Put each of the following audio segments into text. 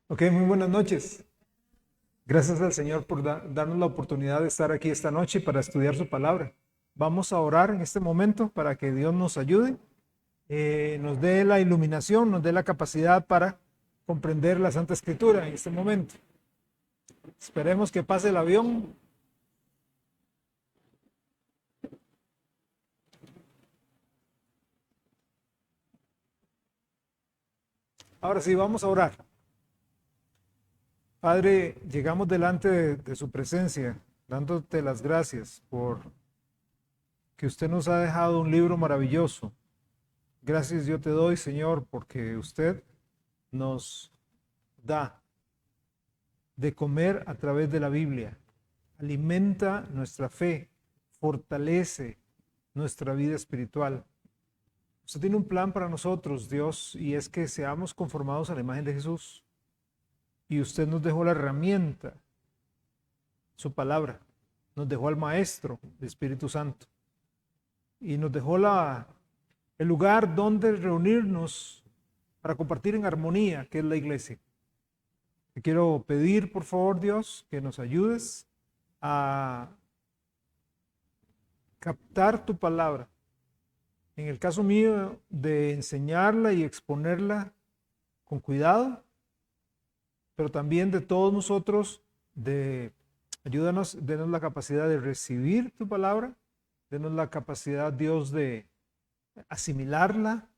Ok, muy buenas noches. Gracias al Señor por darnos la oportunidad de estar aquí esta noche para estudiar su palabra. Vamos a orar en este momento para que Dios nos ayude, nos dé la iluminación, nos dé la capacidad para comprender la Santa Escritura en este momento. Esperemos que pase el avión. Ahora sí, vamos a orar. Padre, llegamos delante de su presencia, dándote las gracias por que usted nos ha dejado un libro maravilloso. Gracias yo te doy, Señor, porque usted nos da de comer a través de la Biblia. Alimenta nuestra fe, fortalece nuestra vida espiritual. Usted tiene un plan para nosotros, Dios, y es que seamos conformados a la imagen de Jesús. Y usted nos dejó la herramienta, su palabra. Nos dejó al Maestro, el Espíritu Santo. Y nos dejó el lugar donde reunirnos para compartir en armonía, que es la iglesia. Te quiero pedir, por favor, Dios, que nos ayudes a captar tu palabra. En el caso mío, de enseñarla y exponerla con cuidado, pero también de todos nosotros, ayúdanos, denos la capacidad de recibir tu palabra, denos la capacidad, Dios, de asimilarla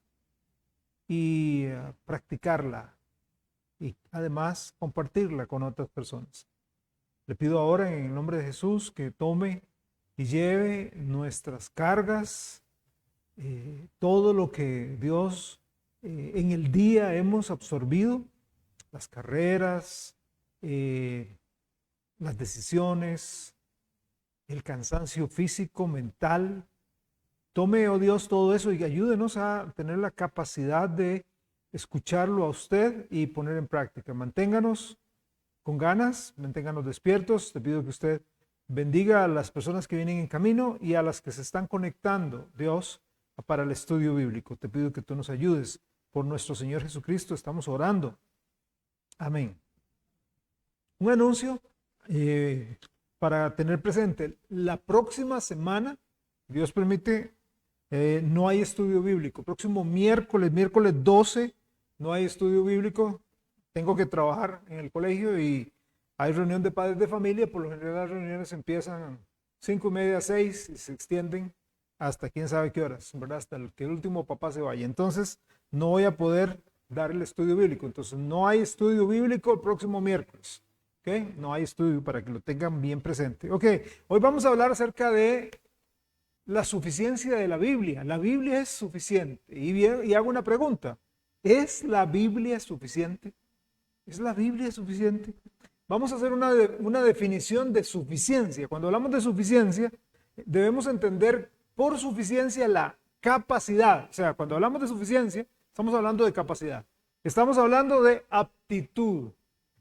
y practicarla y además compartirla con otras personas. Le pido ahora en el nombre de Jesús que tome y lleve nuestras cargas, todo lo que Dios en el día hemos absorbido, las carreras, las decisiones, el cansancio físico, mental. Tome, oh Dios, todo eso y ayúdenos a tener la capacidad de escucharlo a usted y poner en práctica. Manténganos con ganas, manténganos despiertos. Te pido que usted bendiga a las personas que vienen en camino y a las que se están conectando, Dios, para el estudio bíblico. Te pido que tú nos ayudes. Por nuestro Señor Jesucristo estamos orando. Amén. Un anuncio para tener presente. La próxima semana, Dios permite, no hay estudio bíblico. Próximo miércoles 12, no hay estudio bíblico. Tengo que trabajar en el colegio y hay reunión de padres de familia. Por lo general las reuniones empiezan 5:30, 6 y se extienden hasta quién sabe qué horas, ¿verdad? Hasta que el último papá se vaya. Entonces no voy a poder dar el estudio bíblico. Entonces no hay estudio bíblico el próximo miércoles. ¿Ok? No hay estudio para que lo tengan bien presente. Ok, hoy vamos a hablar acerca de la suficiencia de la Biblia. La Biblia es suficiente. Y hago una pregunta. ¿Es la Biblia suficiente? ¿Es la Biblia suficiente? Vamos a hacer una definición de suficiencia. Cuando hablamos de suficiencia, debemos entender por suficiencia la capacidad. O sea, cuando hablamos de suficiencia, estamos hablando de capacidad. Estamos hablando de aptitud.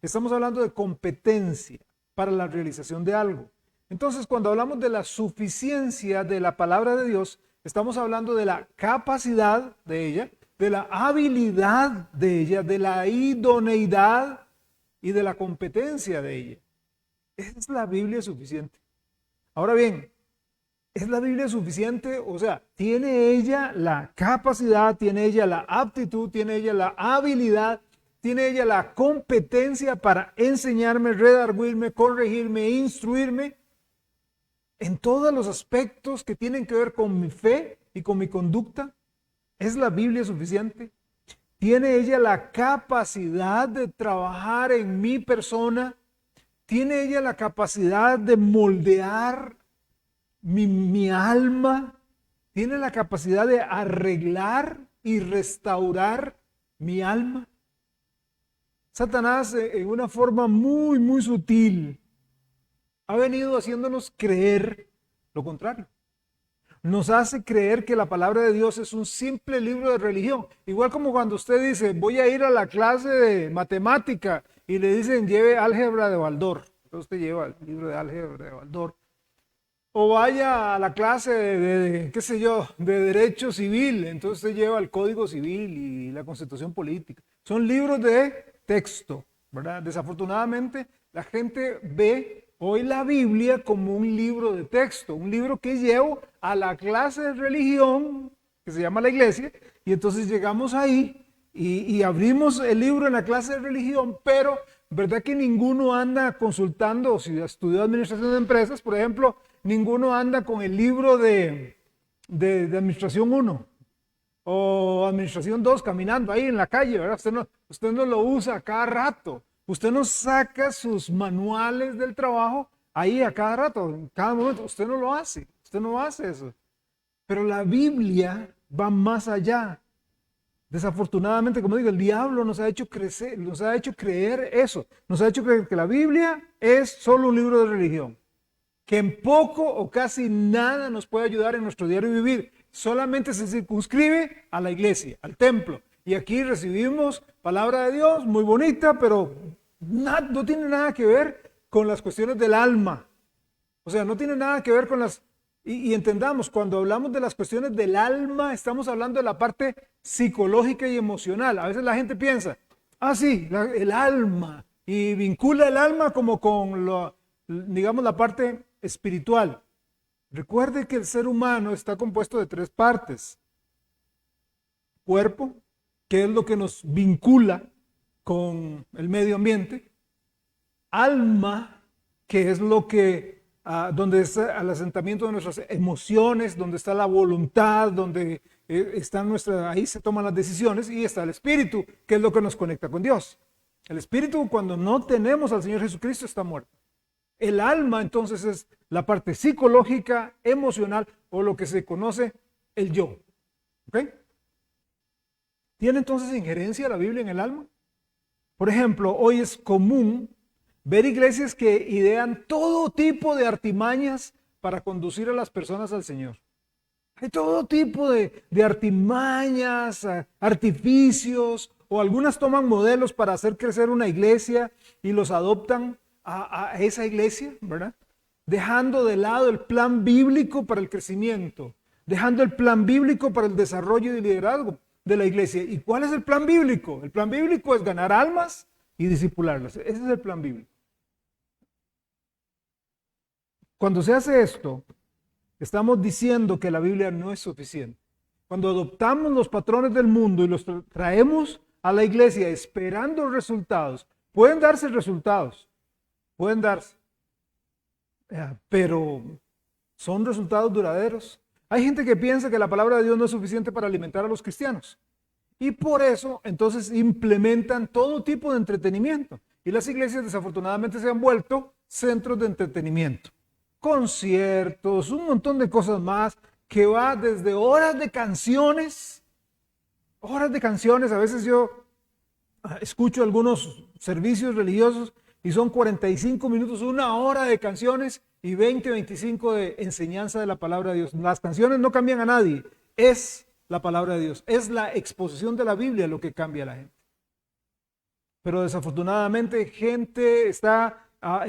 Estamos hablando de competencia para la realización de algo. Entonces, cuando hablamos de la suficiencia de la palabra de Dios, estamos hablando de la capacidad de ella, de la habilidad de ella, de la idoneidad y de la competencia de ella. ¿Es la Biblia suficiente? Ahora bien, ¿es la Biblia suficiente? O sea, ¿tiene ella la capacidad, tiene ella la aptitud, tiene ella la habilidad, tiene ella la competencia para enseñarme, redarguirme, corregirme, instruirme en todos los aspectos que tienen que ver con mi fe y con mi conducta? ¿Es la Biblia suficiente? ¿Tiene ella la capacidad de trabajar en mi persona? ¿Tiene ella la capacidad de moldear mi alma? ¿Tiene la capacidad de arreglar y restaurar mi alma? Satanás, en una forma muy, muy sutil, ha venido haciéndonos creer lo contrario. Nos hace creer que la palabra de Dios es un simple libro de religión. Igual como cuando usted dice, voy a ir a la clase de matemática y le dicen, lleve álgebra de Baldor. Entonces usted lleva el libro de álgebra de Baldor. O vaya a la clase qué sé yo, de derecho civil. Entonces usted lleva el Código Civil y la Constitución Política. Son libros de texto, ¿verdad? Desafortunadamente, la gente ve hoy la Biblia como un libro de texto, un libro que llevo a la clase de religión que se llama la iglesia, y entonces llegamos ahí y abrimos el libro en la clase de religión, pero ¿verdad que ninguno anda consultando, si estudió administración de empresas, por ejemplo, ninguno anda con el libro de administración 1 o administración 2 caminando ahí en la calle, ¿verdad? Usted no lo usa a cada rato. Usted no saca sus manuales del trabajo ahí a cada rato, en cada momento. Usted no lo hace. Usted no hace eso. Pero la Biblia va más allá. Desafortunadamente, como digo, el diablo nos ha hecho crecer, nos ha hecho creer eso. Nos ha hecho creer que la Biblia es solo un libro de religión, que en poco o casi nada nos puede ayudar en nuestro diario vivir. Solamente se circunscribe a la iglesia, al templo. Y aquí recibimos palabra de Dios, muy bonita, pero no tiene nada que ver con las cuestiones del alma. O sea, no tiene nada que ver con las... Y entendamos, cuando hablamos de las cuestiones del alma, estamos hablando de la parte psicológica y emocional. A veces la gente piensa, sí, el alma, y vincula el alma como con, digamos, la parte espiritual. Recuerde que el ser humano está compuesto de 3 partes. Cuerpo, que es lo que nos vincula con el medio ambiente. Alma, que es lo que donde está el asentamiento de nuestras emociones, donde está la voluntad, donde ahí se toman las decisiones, y está el espíritu, que es lo que nos conecta con Dios. El espíritu, cuando no tenemos al Señor Jesucristo, está muerto. El alma, entonces, es la parte psicológica, emocional, o lo que se conoce el yo. ¿Ok? ¿Tiene entonces injerencia la Biblia en el alma? Por ejemplo, hoy es común ver iglesias que idean todo tipo de artimañas para conducir a las personas al Señor. Hay todo tipo de artimañas, artificios, o algunas toman modelos para hacer crecer una iglesia y los adoptan a esa iglesia, ¿verdad? Dejando de lado el plan bíblico para el crecimiento, dejando el plan bíblico para el desarrollo y liderazgo de la iglesia. ¿Y cuál es el plan bíblico? El plan bíblico es ganar almas y discipularlas. Ese es el plan bíblico. Cuando se hace esto, estamos diciendo que la Biblia no es suficiente. Cuando adoptamos los patrones del mundo y los traemos a la iglesia esperando resultados, pueden darse resultados, pueden darse, pero ¿son resultados duraderos? Hay gente que piensa que la palabra de Dios no es suficiente para alimentar a los cristianos, y por eso entonces implementan todo tipo de entretenimiento, y las iglesias desafortunadamente se han vuelto centros de entretenimiento. Conciertos, un montón de cosas más, que va desde horas de canciones. A veces yo escucho algunos servicios religiosos y son 45 minutos, 1 hora de canciones y 20, 25 de enseñanza de la palabra de Dios. Las canciones no cambian a nadie, es la palabra de Dios, es la exposición de la Biblia lo que cambia a la gente. Pero desafortunadamente gente está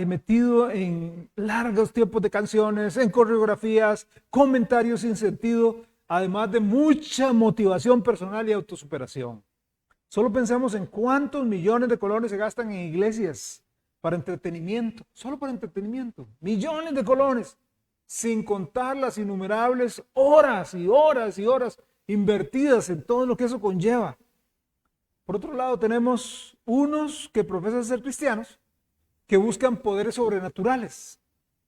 metido en largos tiempos de canciones, en coreografías, comentarios sin sentido, además de mucha motivación personal y autosuperación. Solo pensemos en cuántos millones de colones se gastan en iglesias para entretenimiento, solo para entretenimiento, millones de colones, sin contar las innumerables horas y horas y horas invertidas en todo lo que eso conlleva. Por otro lado, tenemos unos que profesan ser cristianos, que buscan poderes sobrenaturales,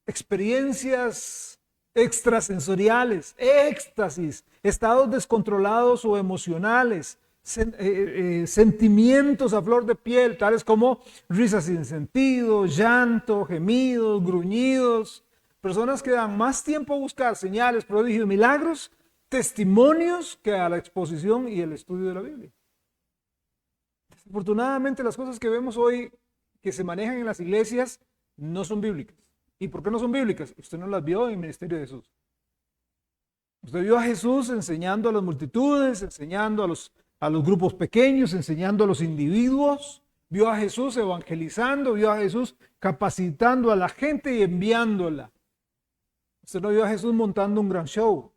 experiencias extrasensoriales, éxtasis, estados descontrolados o emocionales, sentimientos a flor de piel, tales como risas sin sentido, llanto, gemidos, gruñidos. Personas que dan más tiempo a buscar señales, prodigios, milagros, testimonios, que a la exposición y el estudio de la Biblia. Desafortunadamente, las cosas que vemos hoy que se manejan en las iglesias no son bíblicas. ¿Y por qué no son bíblicas? Usted no las vio en el ministerio de Jesús. Usted vio a Jesús enseñando a las multitudes, enseñando a los grupos pequeños, enseñando a los individuos. Vio a Jesús evangelizando, vio a Jesús capacitando a la gente y enviándola. Usted no vio a Jesús montando un gran show,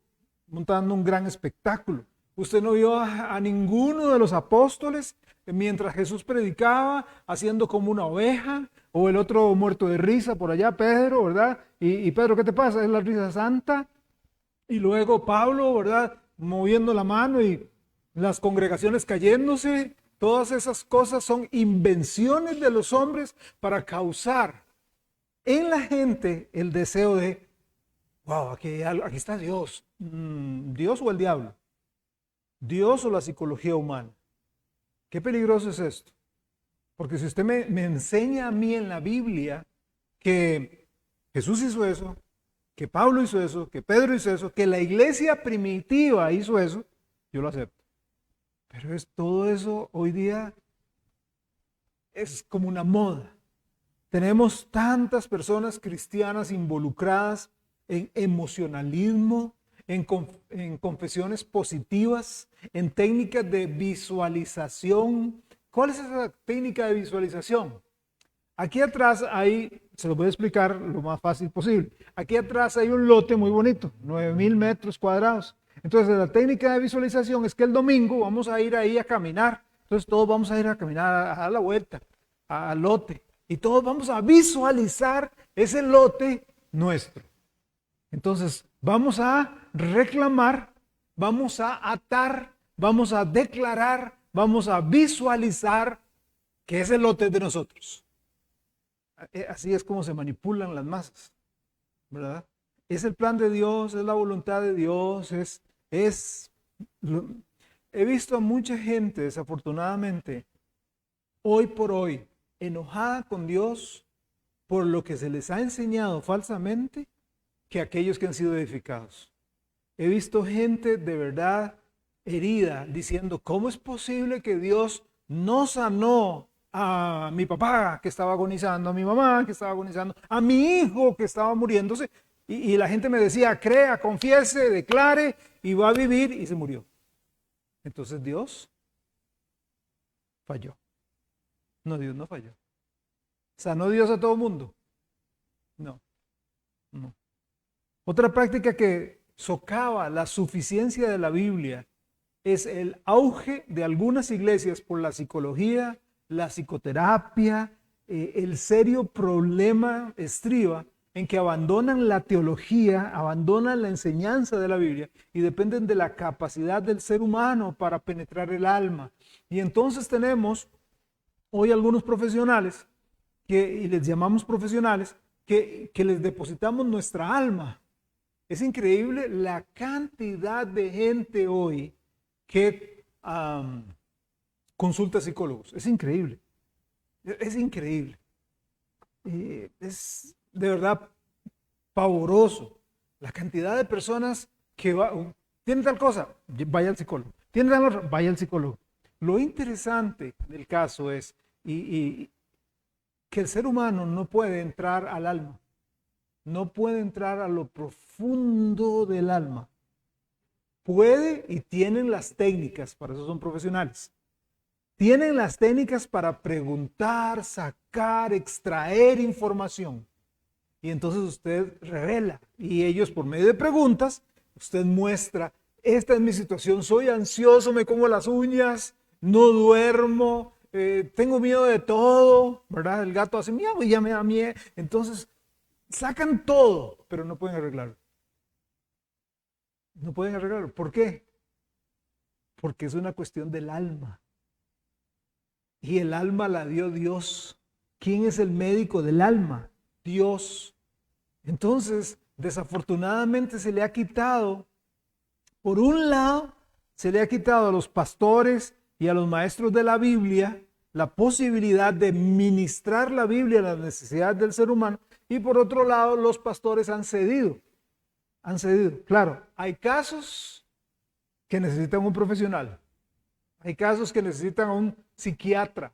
montando un gran espectáculo. Usted no vio a ninguno de los apóstoles mientras Jesús predicaba haciendo como una oveja, o el otro muerto de risa por allá, Pedro, ¿verdad? Y Pedro, ¿qué te pasa? Es la risa santa. Y luego Pablo, ¿verdad? Moviendo la mano y las congregaciones cayéndose. Todas esas cosas son invenciones de los hombres para causar en la gente el deseo de, wow, aquí está Dios. ¿Dios o el diablo? ¿Dios o la psicología humana? Qué peligroso es esto. Porque si usted me enseña a mí en la Biblia que Jesús hizo eso, que Pablo hizo eso, que Pedro hizo eso, que la iglesia primitiva hizo eso, yo lo acepto. Pero todo eso hoy día es como una moda. Tenemos tantas personas cristianas involucradas en emocionalismo, en confesiones positivas, en técnicas de visualización. ¿Cuál es esa técnica de visualización? Aquí atrás hay, se lo voy a explicar lo más fácil posible. Aquí atrás hay un lote muy bonito, 9,000 metros cuadrados. Entonces la técnica de visualización es que el domingo vamos a ir ahí a caminar. Entonces todos vamos a ir a caminar, a dar la vuelta al lote. Y todos vamos a visualizar ese lote nuestro. Entonces vamos a reclamar, vamos a atar, vamos a declarar, vamos a visualizar que ese lote es de nosotros. Así es como se manipulan las masas, ¿verdad? Es el plan de Dios, es la voluntad de Dios, he visto a mucha gente, desafortunadamente, hoy por hoy, enojada con Dios por lo que se les ha enseñado falsamente que aquellos que han sido edificados. He visto gente de verdad herida diciendo, ¿cómo es posible que Dios no sanó a mi papá que estaba agonizando, a mi mamá que estaba agonizando, a mi hijo que estaba muriéndose? Y la gente me decía, crea, confiese, declare y va a vivir, y se murió. Entonces Dios falló. No, Dios no falló. ¿Sanó Dios a todo mundo? No, no. Otra práctica que socava la suficiencia de la Biblia es el auge de algunas iglesias por la psicología, la psicoterapia. El serio problema estriba en que abandonan la teología, abandonan la enseñanza de la Biblia y dependen de la capacidad del ser humano para penetrar el alma. Y entonces tenemos hoy algunos profesionales, y les llamamos profesionales, que les depositamos nuestra alma. Es increíble la cantidad de gente hoy que consulta psicólogos. Es increíble. Es increíble. Es de verdad pavoroso la cantidad de personas que tienen tal cosa, vaya al psicólogo. Tienen tal otra, vaya al psicólogo. Lo interesante del caso es que el ser humano no puede entrar al alma. No puede entrar a lo profundo del alma. Puede y tienen las técnicas, para eso son profesionales. Tienen las técnicas para preguntar, sacar, extraer información. Y entonces usted revela. Y ellos, por medio de preguntas, usted muestra, esta es mi situación, soy ansioso, me como las uñas, no duermo, tengo miedo de todo, ¿verdad? El gato hace miau y ya me da miedo. Entonces, sacan todo, pero no pueden arreglarlo. No pueden arreglarlo. ¿Por qué? Porque es una cuestión del alma. Y el alma la dio Dios. ¿Quién es el médico del alma? Dios. Entonces, desafortunadamente se le ha quitado, por un lado, se le ha quitado a los pastores y a los maestros de la Biblia la posibilidad de ministrar la Biblia a las necesidades del ser humano, y por otro lado, los pastores han cedido. Han cedido. Claro, hay casos que necesitan un profesional. Hay casos que necesitan a un psiquiatra.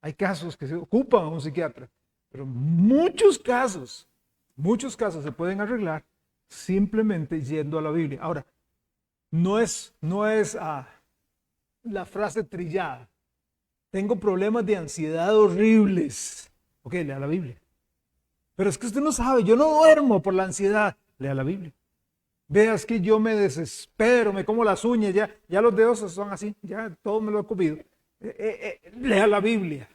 Hay casos que se ocupan a un psiquiatra. Pero muchos casos se pueden arreglar simplemente yendo a la Biblia. Ahora, no es la frase trillada. Tengo problemas de ansiedad horribles. Ok, lea la Biblia. Pero es que usted no sabe, yo no duermo por la ansiedad. Lea la Biblia. Veas que yo me desespero, me como las uñas, ya los dedos son así, ya todo me lo he comido. Lea la Biblia.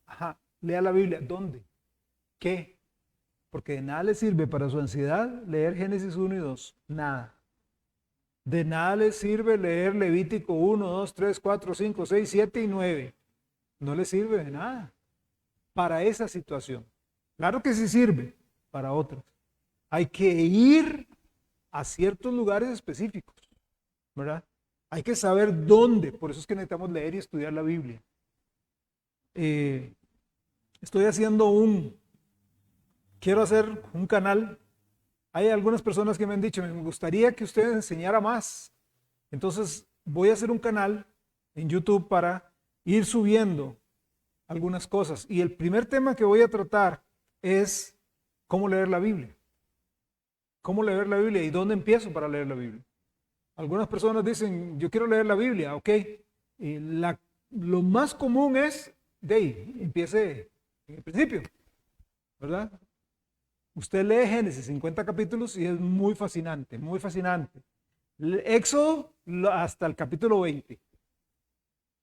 Ajá, lea la Biblia. ¿Dónde? ¿Qué? Porque de nada le sirve para su ansiedad leer Génesis 1 y 2. Nada. De nada le sirve leer Levítico 1, 2, 3, 4, 5, 6, 7 y 9. No le sirve de nada para esa situación. Claro que sí sirve para otras. Hay que ir a ciertos lugares específicos, ¿verdad? Hay que saber dónde. Por eso es que necesitamos leer y estudiar la Biblia. Estoy quiero hacer un canal. Hay algunas personas que me han dicho, me gustaría que usted enseñara más. Entonces voy a hacer un canal en YouTube para ir subiendo algunas cosas. Y el primer tema que voy a tratar es cómo leer la Biblia. ¿Cómo leer la Biblia y dónde empiezo para leer la Biblia? Algunas personas dicen, yo quiero leer la Biblia, ok. Y lo más común es, empiece en el principio, ¿verdad? Usted lee Génesis, 50 capítulos y es muy fascinante, muy fascinante. Éxodo hasta el capítulo 20.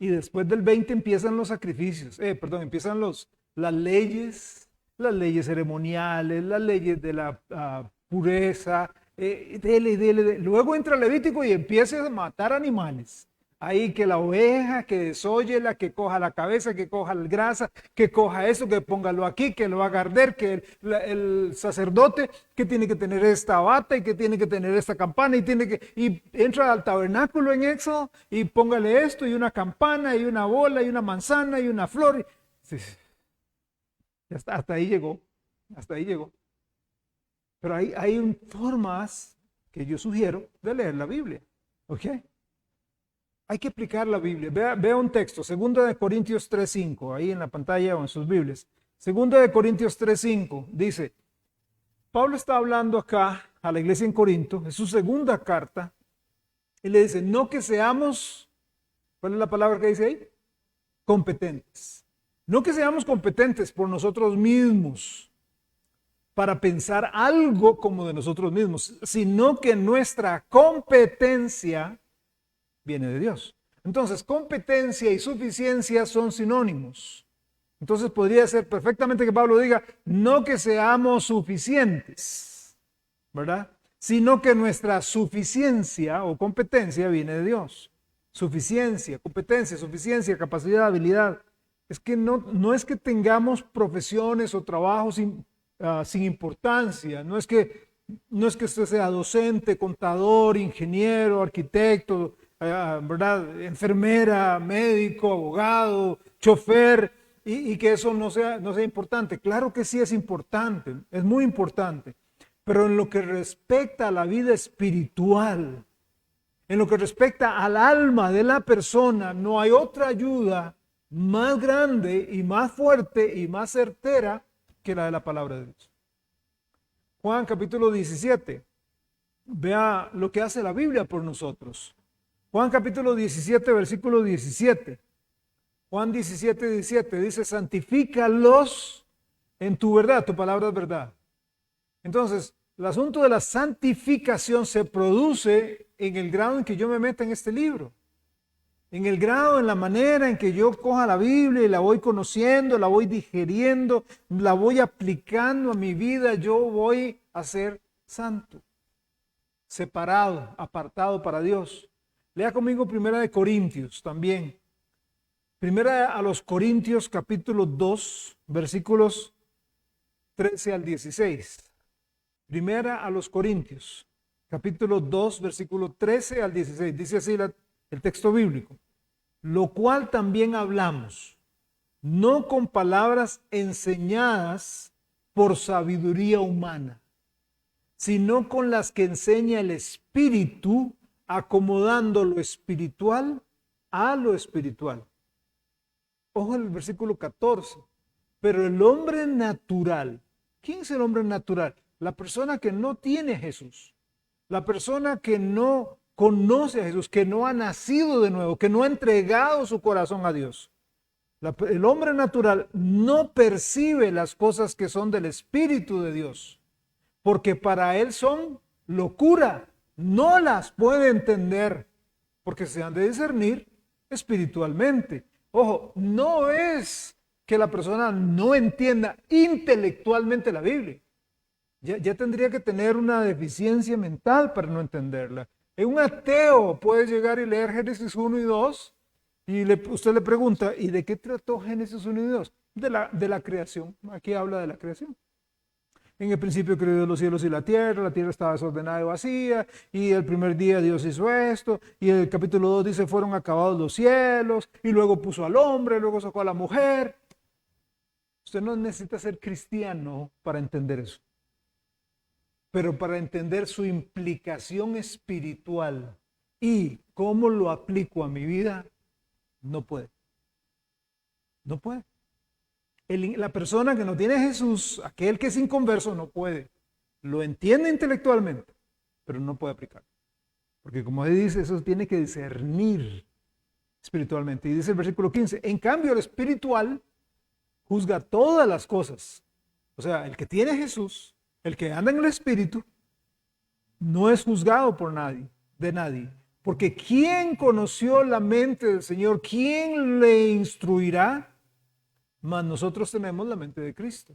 Y después del 20 empiezan los sacrificios, empiezan las leyes ceremoniales, las leyes de la pureza, dele. Luego entra Levítico y empieza a matar animales. Ahí que la oveja, que desóyela, que coja la cabeza, que coja la grasa, que coja eso, que póngalo aquí, que lo haga arder, que el sacerdote que tiene que tener esta bata y que tiene que tener esta campana y entra al tabernáculo en Éxodo y póngale esto y una campana y una bola y una manzana y una flor. Sí, hasta ahí llegó, hasta ahí llegó. Pero hay formas que yo sugiero de leer la Biblia, ¿ok? Hay que aplicar la Biblia. Vea un texto, 2 Corintios 3:5, ahí en la pantalla o en sus Biblias. 2 Corintios 3:5 dice, Pablo está hablando acá a la iglesia en Corinto, es su segunda carta, y le dice, no que seamos, ¿cuál es la palabra que dice ahí? Competentes. No que seamos competentes por nosotros mismos para pensar algo como de nosotros mismos, sino que nuestra competencia viene de Dios. Entonces, competencia y suficiencia son sinónimos. Entonces podría ser perfectamente que Pablo diga, no que seamos suficientes, ¿verdad? Sino que nuestra suficiencia o competencia viene de Dios. Suficiencia, competencia, suficiencia, capacidad, habilidad. Es que no es que tengamos profesiones o trabajos sin importancia, no es que usted sea docente, contador, ingeniero, arquitecto, ¿verdad? Enfermera, médico, abogado, chofer, y que eso no sea importante. Claro que sí es importante, es muy importante, pero en lo que respecta a la vida espiritual, en lo que respecta al alma de la persona, no hay otra ayuda más grande y más fuerte y más certera que la de la palabra de Dios. Juan capítulo 17, vea lo que hace la Biblia por nosotros. Juan capítulo 17, versículo 17. Juan 17, 17 dice, santifícalos en tu verdad, tu palabra es verdad. Entonces, el asunto de la santificación se produce en el grado en que yo me meta en este libro. En el grado, en la manera en que yo coja la Biblia y la voy conociendo, la voy digeriendo, la voy aplicando a mi vida, yo voy a ser santo, separado, apartado para Dios. Lea conmigo 1 Corintios también. 1 Corintios capítulo 2, versículos 13 al 16. 1 Corintios capítulo 2, versículo 13 al 16. Dice así el texto bíblico. Lo cual también hablamos, no con palabras enseñadas por sabiduría humana, sino con las que enseña el Espíritu, acomodando lo espiritual a lo espiritual. Ojo el versículo 14. Pero el hombre natural, ¿quién es el hombre natural? La persona que no tiene a Jesús, la persona que no conoce a Jesús, que no ha nacido de nuevo, que no ha entregado su corazón a Dios. El hombre natural no percibe las cosas que son del Espíritu de Dios, porque para él son locura, no las puede entender, porque se han de discernir espiritualmente. Ojo, no es que la persona no entienda intelectualmente la Biblia. Ya tendría que tener una deficiencia mental para no entenderla. Un ateo puede llegar y leer Génesis 1 y 2 y usted le pregunta, ¿y de qué trató Génesis 1 y 2? De la creación. Aquí habla de la creación. En el principio creó Dios los cielos y la tierra estaba desordenada y vacía, y el primer día Dios hizo esto, y el capítulo 2 dice, fueron acabados los cielos, y luego puso al hombre, luego sacó a la mujer. Usted no necesita ser cristiano para entender eso. Pero para entender su implicación espiritual y cómo lo aplico a mi vida, no puede. No puede. La persona que no tiene a Jesús, aquel que es inconverso, no puede. Lo entiende intelectualmente, pero no puede aplicar. Porque como dice, eso tiene que discernir espiritualmente. Y dice el versículo 15, en cambio el espiritual juzga todas las cosas. O sea, el que tiene a Jesús, el que anda en el Espíritu, no es juzgado por nadie, de nadie. Porque ¿quién conoció la mente del Señor? ¿Quién le instruirá? Mas nosotros tenemos la mente de Cristo.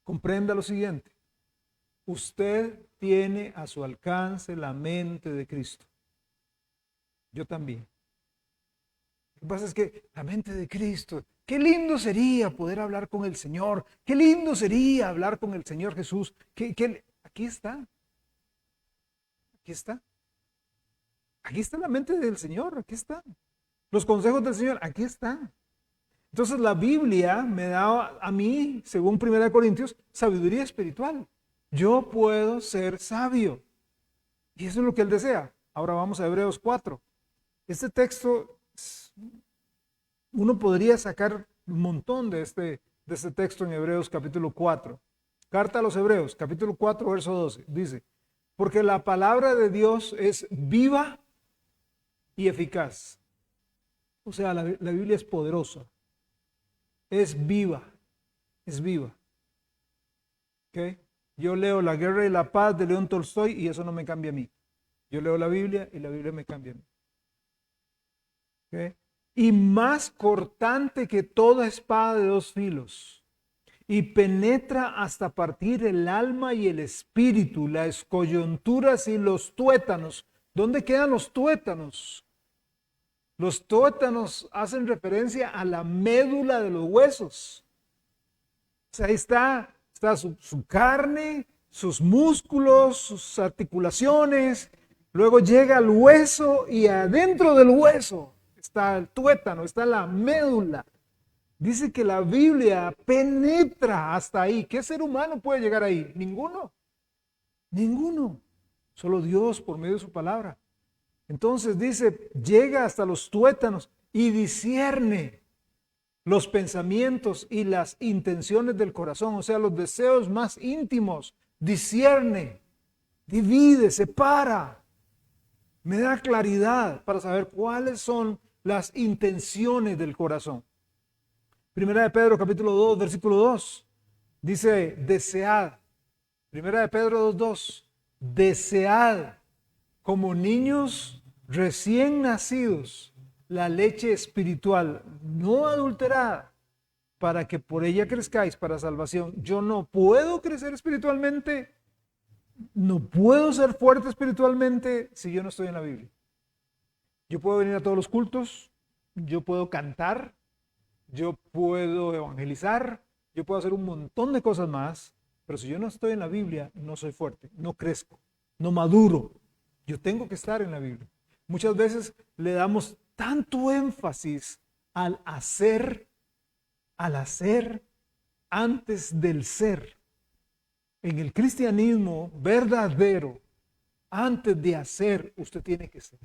Comprenda lo siguiente. Usted tiene a su alcance la mente de Cristo. Yo también. Lo que pasa es que la mente de Cristo, qué lindo sería poder hablar con el Señor. Qué lindo sería hablar con el Señor Jesús. Aquí está. Aquí está. Aquí está la mente del Señor. Aquí está. Los consejos del Señor. Aquí están. Entonces la Biblia me da a mí, según 1 Corintios, sabiduría espiritual. Yo puedo ser sabio. Y eso es lo que Él desea. Ahora vamos a Hebreos 4. Este texto, uno podría sacar un montón de este texto en Hebreos capítulo 4. Carta a los Hebreos, capítulo 4, verso 12. Dice, porque la palabra de Dios es viva y eficaz. O sea, la Biblia es poderosa. Es viva, es viva. ¿Okay? Yo leo La Guerra y la Paz de León Tolstoy y eso no me cambia a mí. Yo leo la Biblia y la Biblia me cambia a mí. ¿Okay? Y más cortante que toda espada de dos filos, y penetra hasta partir el alma y el espíritu, las coyunturas y los tuétanos. ¿Dónde quedan los tuétanos? Los tuétanos hacen referencia a la médula de los huesos. O sea, ahí está su carne, sus músculos, sus articulaciones. Luego llega al hueso y adentro del hueso está el tuétano, está la médula. Dice que la Biblia penetra hasta ahí. ¿Qué ser humano puede llegar ahí? Ninguno. Ninguno. Solo Dios por medio de su palabra. Entonces dice, llega hasta los tuétanos y discierne los pensamientos y las intenciones del corazón, o sea, los deseos más íntimos. Discierne, divide, separa. Me da claridad para saber cuáles son las intenciones del corazón. Primera de Pedro, capítulo 2, versículo 2. Dice, desead. Primera de Pedro 2:2. Desead como niños recién nacidos la leche espiritual, no adulterada, para que por ella crezcáis para salvación. Yo no puedo crecer espiritualmente, no puedo ser fuerte espiritualmente si yo no estoy en la Biblia. Yo puedo venir a todos los cultos, yo puedo cantar, yo puedo evangelizar, yo puedo hacer un montón de cosas más, pero si yo no estoy en la Biblia, no soy fuerte, no crezco, no maduro. Yo tengo que estar en la Biblia. Muchas veces le damos tanto énfasis al hacer antes del ser. En el cristianismo verdadero, antes de hacer, usted tiene que ser.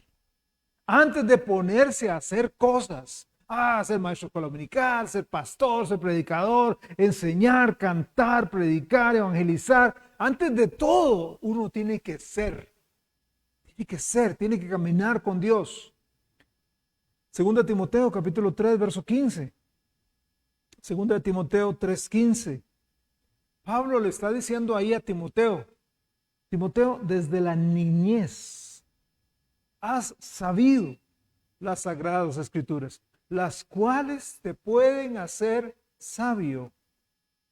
Antes de ponerse a hacer cosas, ser maestro de escuela dominical, ser pastor, ser predicador, enseñar, cantar, predicar, evangelizar, antes de todo, uno tiene que ser. Tiene que caminar con Dios. Segunda de Timoteo, capítulo 3, verso 15. Segunda de Timoteo 3:15. Pablo le está diciendo ahí a Timoteo, Timoteo, desde la niñez has sabido las sagradas escrituras, las cuales te pueden hacer sabio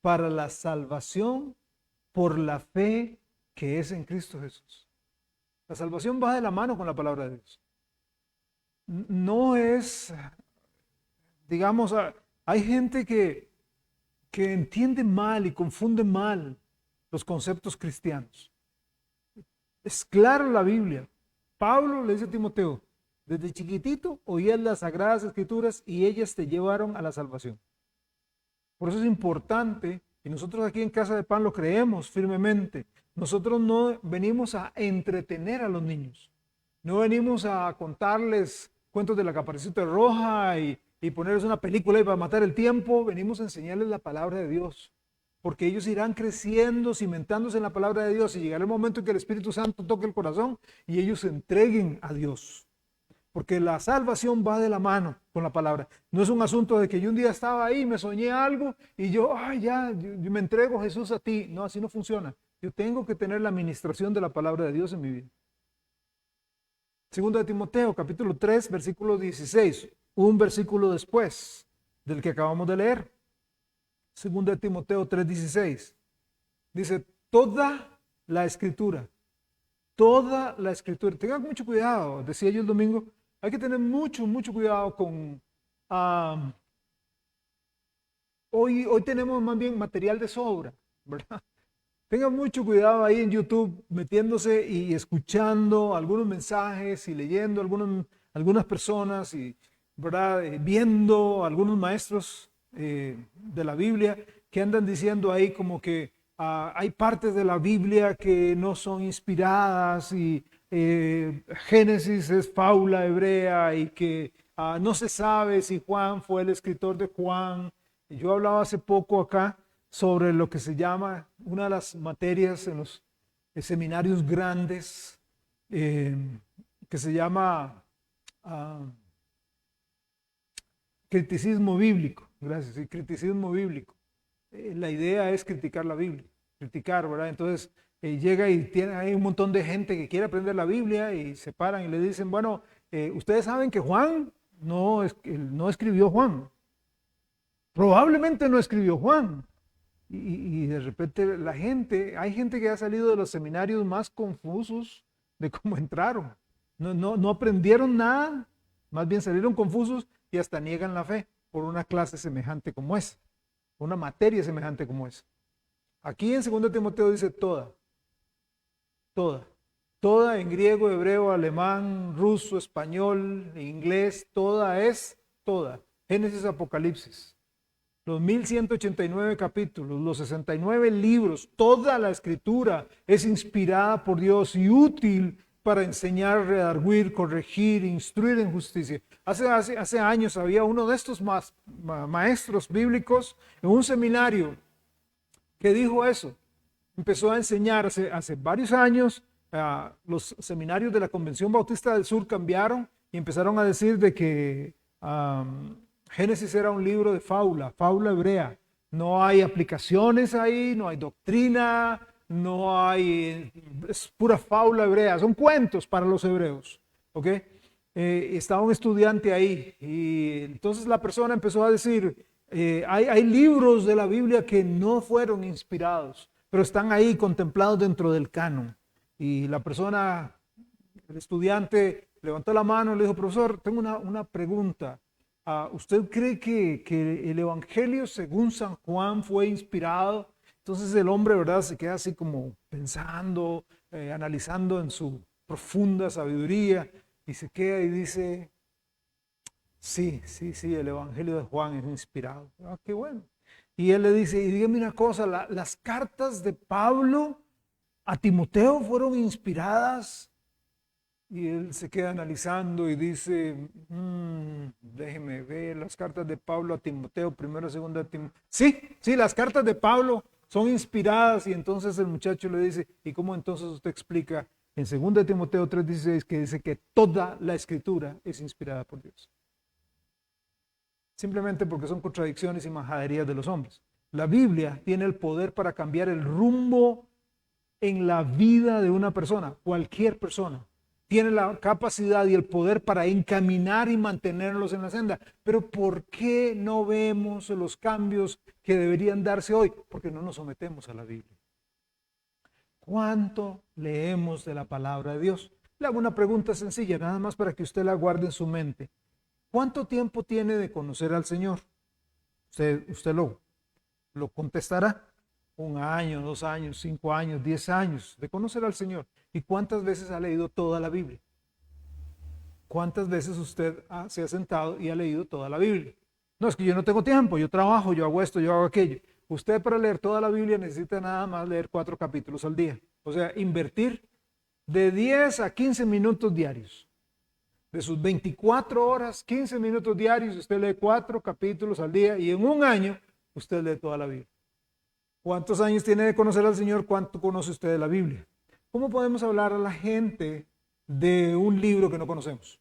para la salvación por la fe que es en Cristo Jesús. La salvación va de la mano con la palabra de Dios. No es, digamos, hay gente que entiende mal y confunde mal los conceptos cristianos. Es clara la Biblia. Pablo le dice a Timoteo, desde chiquitito oías las sagradas escrituras y ellas te llevaron a la salvación. Por eso es importante, y nosotros aquí en Casa de Pan lo creemos firmemente, nosotros no venimos a entretener a los niños, no venimos a contarles cuentos de la Caperucita Roja y ponerles una película y para matar el tiempo, venimos a enseñarles la palabra de Dios, porque ellos irán creciendo, cimentándose en la palabra de Dios y llegará el momento en que el Espíritu Santo toque el corazón y ellos se entreguen a Dios. Porque la salvación va de la mano con la palabra. No es un asunto de que yo un día estaba ahí, me soñé algo y yo me entrego Jesús a ti. No, así no funciona. Yo tengo que tener la administración de la palabra de Dios en mi vida. Segundo de Timoteo, capítulo 3, versículo 16. Un versículo después del que acabamos de leer. Segundo de Timoteo 3, 16. Dice, toda la escritura. Tengan mucho cuidado, decía yo el domingo. Hay que tener mucho cuidado con... hoy tenemos más bien material de sobra, ¿verdad? Tengan mucho cuidado ahí en YouTube metiéndose y escuchando algunos mensajes y leyendo algunas personas y, ¿verdad? Viendo algunos maestros de la Biblia que andan diciendo ahí como que hay partes de la Biblia que no son inspiradas y Génesis es fábula hebrea y que no se sabe si Juan fue el escritor de Juan. Yo hablaba hace poco acá sobre lo que se llama una de las materias en los seminarios grandes que se llama criticismo bíblico. Gracias, sí, criticismo bíblico. La idea es criticar la Biblia, criticar, ¿verdad? Entonces llega y hay un montón de gente que quiere aprender la Biblia y se paran y le dicen, bueno, ustedes saben que Juan no escribió Juan. Probablemente no escribió Juan. Y de repente hay gente que ha salido de los seminarios más confusos de cómo entraron. No aprendieron nada, más bien salieron confusos y hasta niegan la fe por una clase semejante como esa, una materia semejante como esa. Aquí en 2 Timoteo dice toda en griego, hebreo, alemán, ruso, español, inglés, toda. Génesis, Apocalipsis. Los 1189 capítulos, los 69 libros, toda la escritura es inspirada por Dios y útil para enseñar, redarguir, corregir, instruir en justicia. Hace años había uno de estos maestros bíblicos en un seminario que dijo eso. Empezó a enseñar hace varios años. Los seminarios de la Convención Bautista del Sur cambiaron y empezaron a decir de que Génesis era un libro de fábula hebrea. No hay aplicaciones ahí, no hay doctrina, es pura fábula hebrea, son cuentos para los hebreos. ¿Ok? Estaba un estudiante ahí y entonces la persona empezó a decir, hay libros de la Biblia que no fueron inspirados, pero están ahí contemplados dentro del canon. Y la persona, el estudiante, levantó la mano y le dijo, profesor, tengo una pregunta. ¿Usted cree que el Evangelio según San Juan fue inspirado? Entonces el hombre, ¿verdad? Se queda así como pensando, analizando en su profunda sabiduría y se queda y dice, sí, el Evangelio de Juan es inspirado. Qué bueno. Y él le dice, y dígame una cosa, las cartas de Pablo a Timoteo fueron inspiradas. Y él se queda analizando y dice, déjeme ver las cartas de Pablo a Timoteo, primero, segunda Timoteo. Sí, las cartas de Pablo son inspiradas. Y entonces el muchacho le dice, ¿y cómo entonces usted explica en 2 Timoteo 3:16 que dice que toda la escritura es inspirada por Dios? Simplemente porque son contradicciones y majaderías de los hombres. La Biblia tiene el poder para cambiar el rumbo en la vida de una persona. Cualquier persona tiene la capacidad y el poder para encaminar y mantenerlos en la senda. Pero ¿por qué no vemos los cambios que deberían darse hoy? Porque no nos sometemos a la Biblia. ¿Cuánto leemos de la palabra de Dios? Le hago una pregunta sencilla, nada más para que usted la guarde en su mente. ¿Cuánto tiempo tiene de conocer al Señor? Usted lo contestará. 1 año, 2 años, 5 años, 10 años de conocer al Señor. ¿Y cuántas veces ha leído toda la Biblia? ¿Cuántas veces usted se ha sentado y ha leído toda la Biblia? No, es que yo no tengo tiempo, yo trabajo, yo hago esto, yo hago aquello. Usted para leer toda la Biblia necesita nada más leer 4 capítulos al día. O sea, invertir de 10 a 15 minutos diarios. De sus 24 horas, 15 minutos diarios, usted lee 4 capítulos al día y en 1 año usted lee toda la Biblia. ¿Cuántos años tiene de conocer al Señor? ¿Cuánto conoce usted de la Biblia? ¿Cómo podemos hablar a la gente de un libro que no conocemos?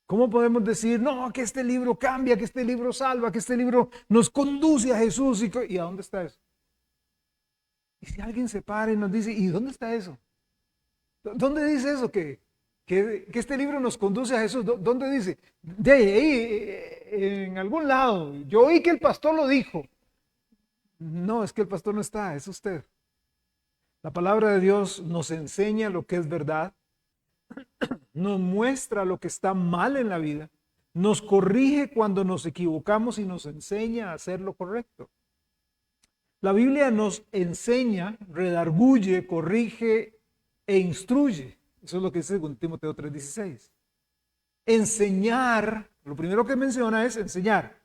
¿Cómo podemos decir, no, que este libro cambia, que este libro salva, que este libro nos conduce a Jesús? ¿Y a dónde está eso? Y si alguien se para y nos dice, ¿y dónde está eso? ¿Dónde dice eso? Que este libro nos conduce a Jesús. ¿Dónde dice? De ahí, en algún lado. Yo oí que el pastor lo dijo. No, es que el pastor no está, es usted. La palabra de Dios nos enseña lo que es verdad, nos muestra lo que está mal en la vida, nos corrige cuando nos equivocamos y nos enseña a hacer lo correcto. La Biblia nos enseña, redarguye, corrige e instruye. Eso es lo que dice 2 Timoteo 3:16. Enseñar, lo primero que menciona es enseñar.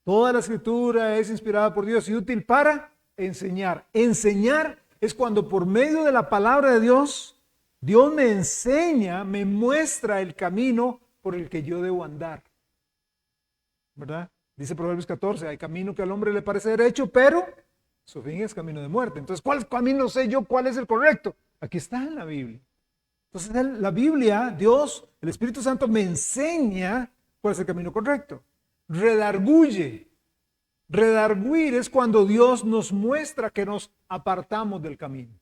Toda la escritura es inspirada por Dios y útil para enseñar. Enseñar es cuando por medio de la palabra de Dios, Dios me enseña, me muestra el camino por el que yo debo andar. ¿Verdad? Dice Proverbios 14, hay camino que al hombre le parece derecho, pero su fin es camino de muerte. Entonces, ¿cuál camino sé yo? ¿Cuál es el correcto? Aquí está en la Biblia. Entonces, la Biblia, Dios, el Espíritu Santo me enseña cuál es el camino correcto. Redarguye. Redarguir es cuando Dios nos muestra que nos apartamos del camino.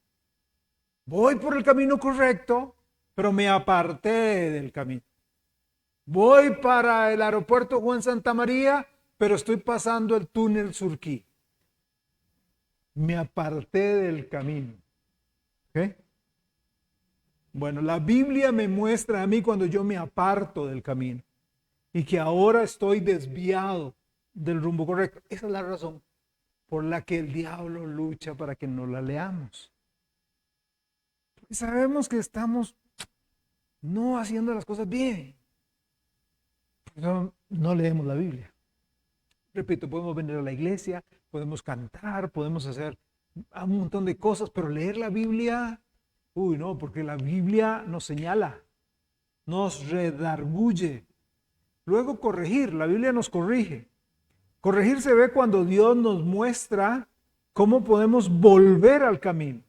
Voy por el camino correcto, pero me aparté del camino. Voy para el aeropuerto Juan Santa María, pero estoy pasando el túnel Surquí. Me aparté del camino. ¿Ok? Bueno, la Biblia me muestra a mí cuando yo me aparto del camino y que ahora estoy desviado del rumbo correcto. Esa es la razón por la que el diablo lucha para que no la leamos. Y sabemos que estamos no haciendo las cosas bien. No leemos la Biblia. Repito, podemos venir a la iglesia, podemos cantar, podemos hacer un montón de cosas, pero leer la Biblia, no, porque la Biblia nos señala, nos redarguye. Luego corregir, la Biblia nos corrige. Corregir se ve cuando Dios nos muestra cómo podemos volver al camino.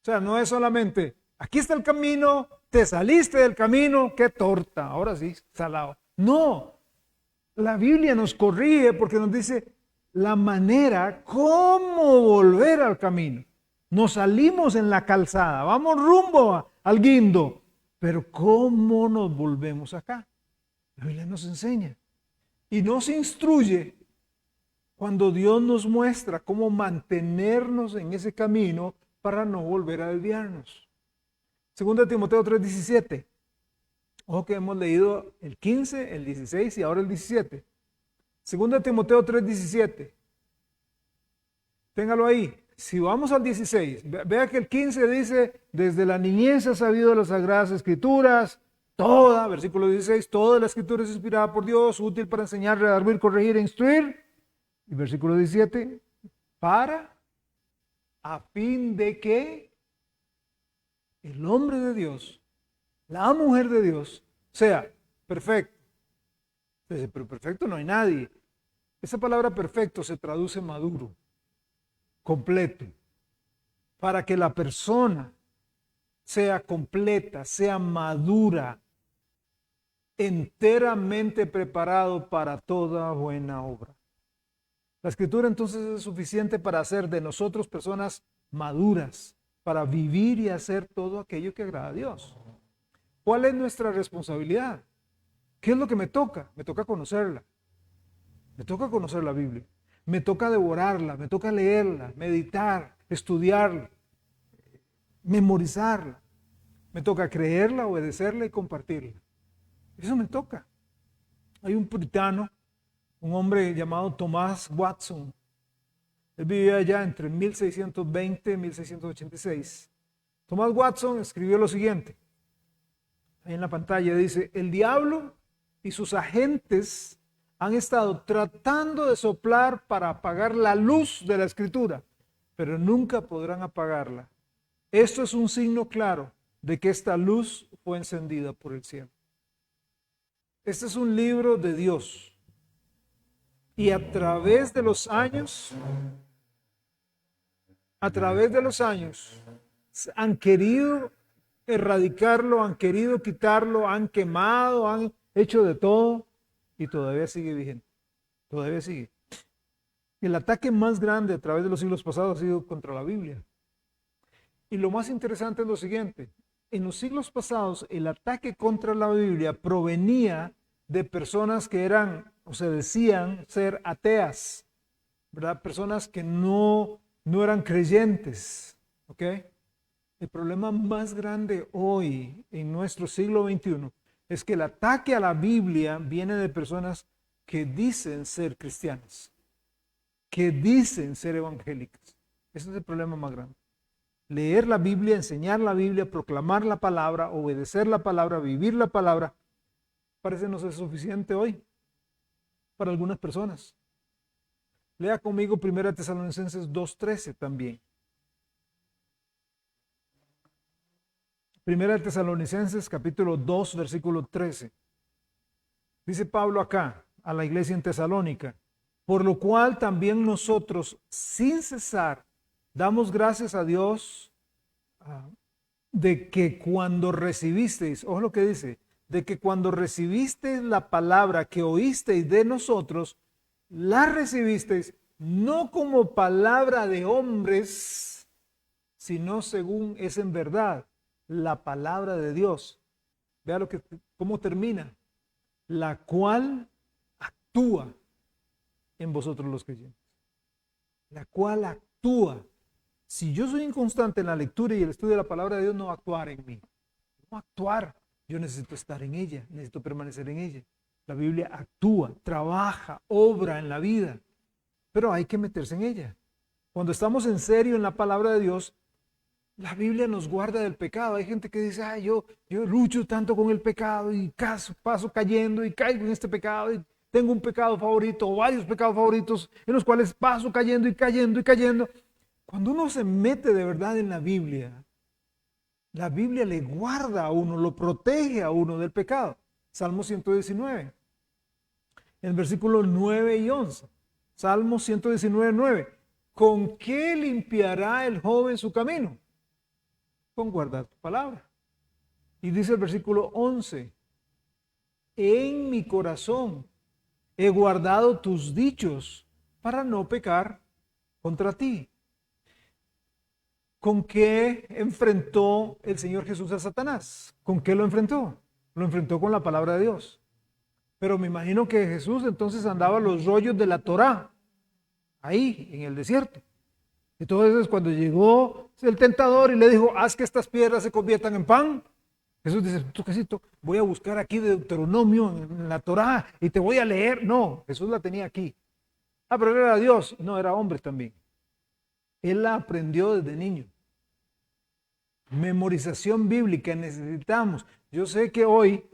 O sea, no es solamente, aquí está el camino, te saliste del camino, qué torta, ahora sí, salado. No, la Biblia nos corrige porque nos dice la manera, cómo volver al camino. Nos salimos en la calzada, vamos rumbo al guindo, pero ¿cómo nos volvemos acá? La Biblia nos enseña y nos instruye cuando Dios nos muestra cómo mantenernos en ese camino para no volver a desviarnos. 2 Timoteo 3:17. Ojo que hemos leído el 15, el 16 y ahora el 17. 2 Timoteo 3:17. Téngalo ahí. Si vamos al 16, vea que el 15 dice, desde la niñez has sabido las Sagradas Escrituras, toda, versículo 16, toda la Escritura es inspirada por Dios, útil para enseñar, redarguir, corregir e instruir. Y versículo 17, a fin de que el hombre de Dios, la mujer de Dios, sea perfecto. Dice, pero perfecto no hay nadie. Esa palabra perfecto se traduce maduro, completo, para que la persona sea completa, sea madura, enteramente preparado para toda buena obra. La Escritura entonces es suficiente para hacer de nosotros personas maduras, para vivir y hacer todo aquello que agrada a Dios. ¿Cuál es nuestra responsabilidad? ¿Qué es lo que me toca? Me toca conocerla. Me toca conocer la Biblia. Me toca devorarla, me toca leerla, meditar, estudiarla, memorizarla. Me toca creerla, obedecerla y compartirla. Eso me toca. Hay un puritano, un hombre llamado Thomas Watson. Él vivía allá entre 1620 y 1686. Thomas Watson escribió lo siguiente. Ahí en la pantalla dice: el diablo y sus agentes han estado tratando de soplar para apagar la luz de la Escritura, pero nunca podrán apagarla. Esto es un signo claro de que esta luz fue encendida por el cielo. Este es un libro de Dios. Y a través de los años, han querido erradicarlo, han querido quitarlo, han quemado, han hecho de todo y todavía sigue vigente. Todavía sigue. El ataque más grande a través de los siglos pasados ha sido contra la Biblia. Y lo más interesante es lo siguiente. En los siglos pasados, el ataque contra la Biblia provenía de personas que eran o se decían ser ateas, ¿verdad? Personas que no eran creyentes, ¿ok? El problema más grande hoy en nuestro siglo XXI es que el ataque a la Biblia viene de personas que dicen ser cristianas, que dicen ser evangélicas. Ese es el problema más grande. Leer la Biblia, enseñar la Biblia, proclamar la palabra, obedecer la palabra, vivir la palabra, parece no ser suficiente hoy para algunas personas. Lea conmigo 1 Tesalonicenses 2:13 también. 1 Tesalonicenses capítulo 2, versículo 13. Dice Pablo acá a la iglesia en Tesalónica: por lo cual también nosotros, sin cesar, damos gracias a Dios de que cuando recibisteis, ojo lo que dice, de que cuando recibisteis la palabra que oísteis de nosotros, la recibisteis no como palabra de hombres, sino según es en verdad la palabra de Dios. Vea cómo termina. La cual actúa en vosotros los creyentes. La cual actúa. Si yo soy inconstante en la lectura y el estudio de la palabra de Dios, no va a actuar en mí. No va a actuar. Yo necesito estar en ella, necesito permanecer en ella. La Biblia actúa, trabaja, obra en la vida, pero hay que meterse en ella. Cuando estamos en serio en la palabra de Dios, la Biblia nos guarda del pecado. Hay gente que dice: ay, yo lucho tanto con el pecado y paso cayendo y caigo en este pecado y tengo un pecado favorito o varios pecados favoritos en los cuales paso cayendo y cayendo y cayendo. Cuando uno se mete de verdad en la Biblia le guarda a uno, lo protege a uno del pecado. Salmo 119, en versículos 9 y 11. Salmo 119, 9. ¿Con qué limpiará el joven su camino? Con guardar tu palabra. Y dice el versículo 11: en mi corazón he guardado tus dichos para no pecar contra ti. ¿Con qué enfrentó el Señor Jesús a Satanás? ¿Con qué lo enfrentó? Lo enfrentó con la palabra de Dios. Pero me imagino que Jesús entonces andaba los rollos de la Torá, ahí en el desierto. Entonces cuando llegó el tentador y le dijo: haz que estas piedras se conviertan en pan, Jesús dice: toquecito, voy a buscar aquí de Deuteronomio en la Torá y te voy a leer. No, Jesús la tenía aquí. Ah, pero era Dios. No, era hombre también. Él la aprendió desde niño. Memorización bíblica necesitamos. Yo sé que hoy,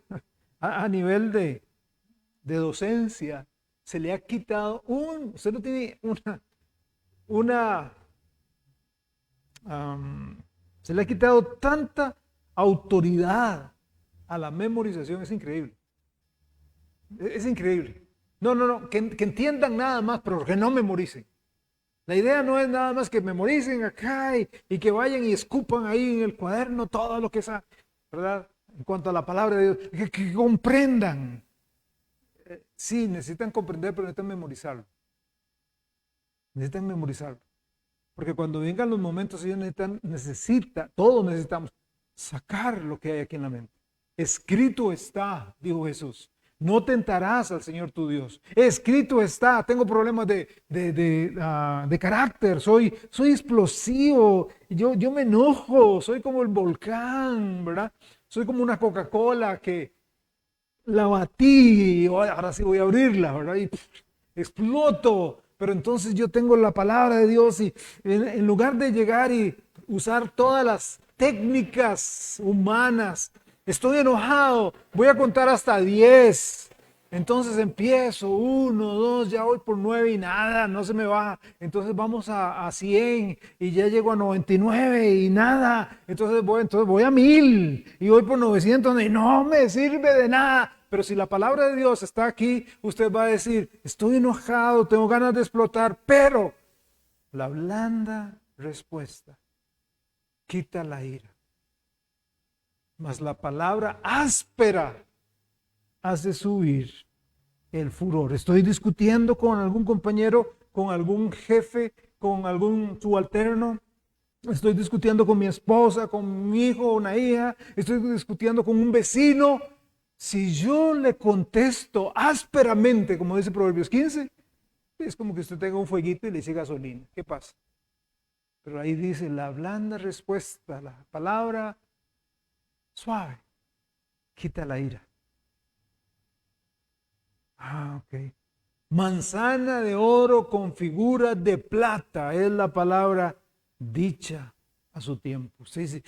a nivel de docencia, se le ha quitado usted no tiene se le ha quitado tanta autoridad a la memorización. Es increíble. Es increíble. No, que entiendan nada más, pero que no memoricen. La idea no es nada más que memoricen acá y que vayan y escupan ahí en el cuaderno todo lo que es, ¿verdad? En cuanto a la palabra de Dios, que comprendan. Sí, necesitan comprender, pero necesitan memorizarlo. Necesitan memorizarlo. Porque cuando vengan los momentos, ellos todos necesitamos sacar lo que hay aquí en la mente. Escrito está, dijo Jesús. No tentarás al Señor tu Dios. Escrito está, tengo problemas de carácter, soy explosivo, yo me enojo, soy como el volcán, ¿verdad? Soy como una Coca-Cola que la batí, y ahora sí voy a abrirla, ¿verdad? Y exploto. Pero entonces yo tengo la palabra de Dios y en lugar de llegar y usar todas las técnicas humanas, estoy enojado, voy a contar hasta 10. Entonces empiezo, 1, 2, ya voy por 9 y nada, no se me baja. Entonces vamos a 100 y ya llego a 99 y nada. Entonces voy a 1000 y voy por 900 y no me sirve de nada. Pero si la palabra de Dios está aquí, usted va a decir, estoy enojado, tengo ganas de explotar, pero la blanda respuesta quita la ira. Mas la palabra áspera hace subir el furor. Estoy discutiendo con algún compañero, con algún jefe, con algún subalterno. Estoy discutiendo con mi esposa, con mi hijo, una hija. Estoy discutiendo con un vecino. Si yo le contesto ásperamente, como dice Proverbios 15, es como que usted tenga un fueguito y le eche gasolina. ¿Qué pasa? Pero ahí dice la blanda respuesta, la palabra suave, quita la ira. Ok. Manzana de oro con figuras de plata es la palabra dicha a su tiempo. Usted dice,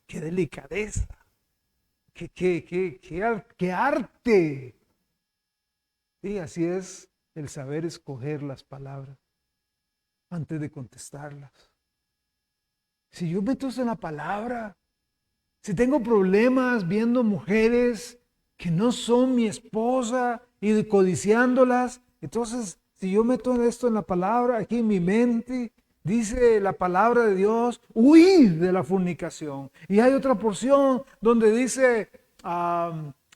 qué delicadeza, qué arte. Sí, así es el saber escoger las palabras antes de contestarlas. Si yo meto eso en la palabra, si tengo problemas viendo mujeres que no son mi esposa y codiciándolas, entonces si yo meto esto en la palabra, aquí en mi mente, dice la palabra de Dios, huid de la fornicación. Y hay otra porción donde dice,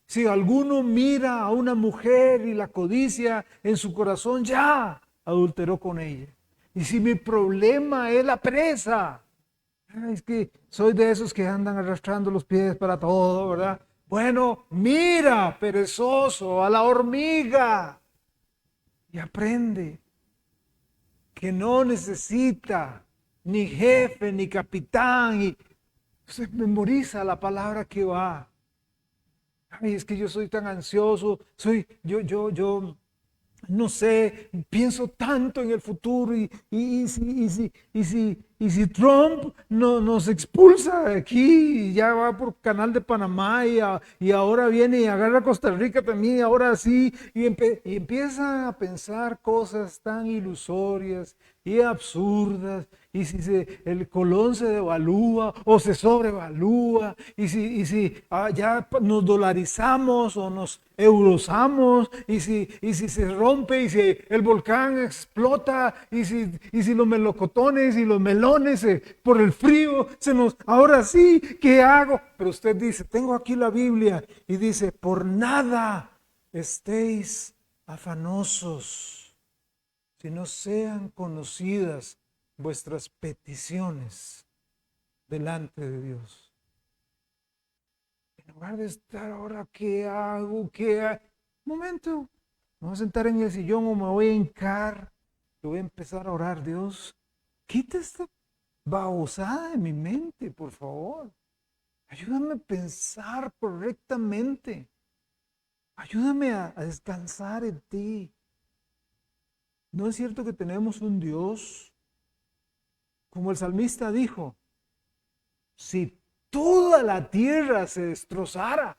si alguno mira a una mujer y la codicia en su corazón, ya adulteró con ella. Y si mi problema es la presa, es que soy de esos que andan arrastrando los pies para todo, ¿verdad? Bueno, mira, perezoso, a la hormiga y aprende que no necesita ni jefe, ni capitán, y se memoriza la palabra que va. Ay, es que yo soy tan ansioso, yo no sé, pienso tanto en el futuro y si Trump nos expulsa de aquí y ya va por Canal de Panamá y ahora viene y agarra a Costa Rica también, y ahora sí, y empieza a pensar cosas tan ilusorias y absurdas, y si el colón se devalúa o se sobrevalúa, y si ya nos dolarizamos o nos eurosamos, y si se rompe, y si el volcán explota, y si los melocotones y los melones por el frío ahora sí, ¿qué hago? Pero usted dice, tengo aquí la Biblia, y dice, por nada estéis afanosos, si no sean conocidas vuestras peticiones delante de Dios. En lugar de estar ahora, ¿qué hago? Un momento, me voy a sentar en el sillón o me voy a hincar y voy a empezar a orar. Dios, quita esta babosada de mi mente, por favor. Ayúdame a pensar correctamente. Ayúdame a descansar en ti. ¿No es cierto que tenemos un Dios? Como el salmista dijo, si toda la tierra se destrozara,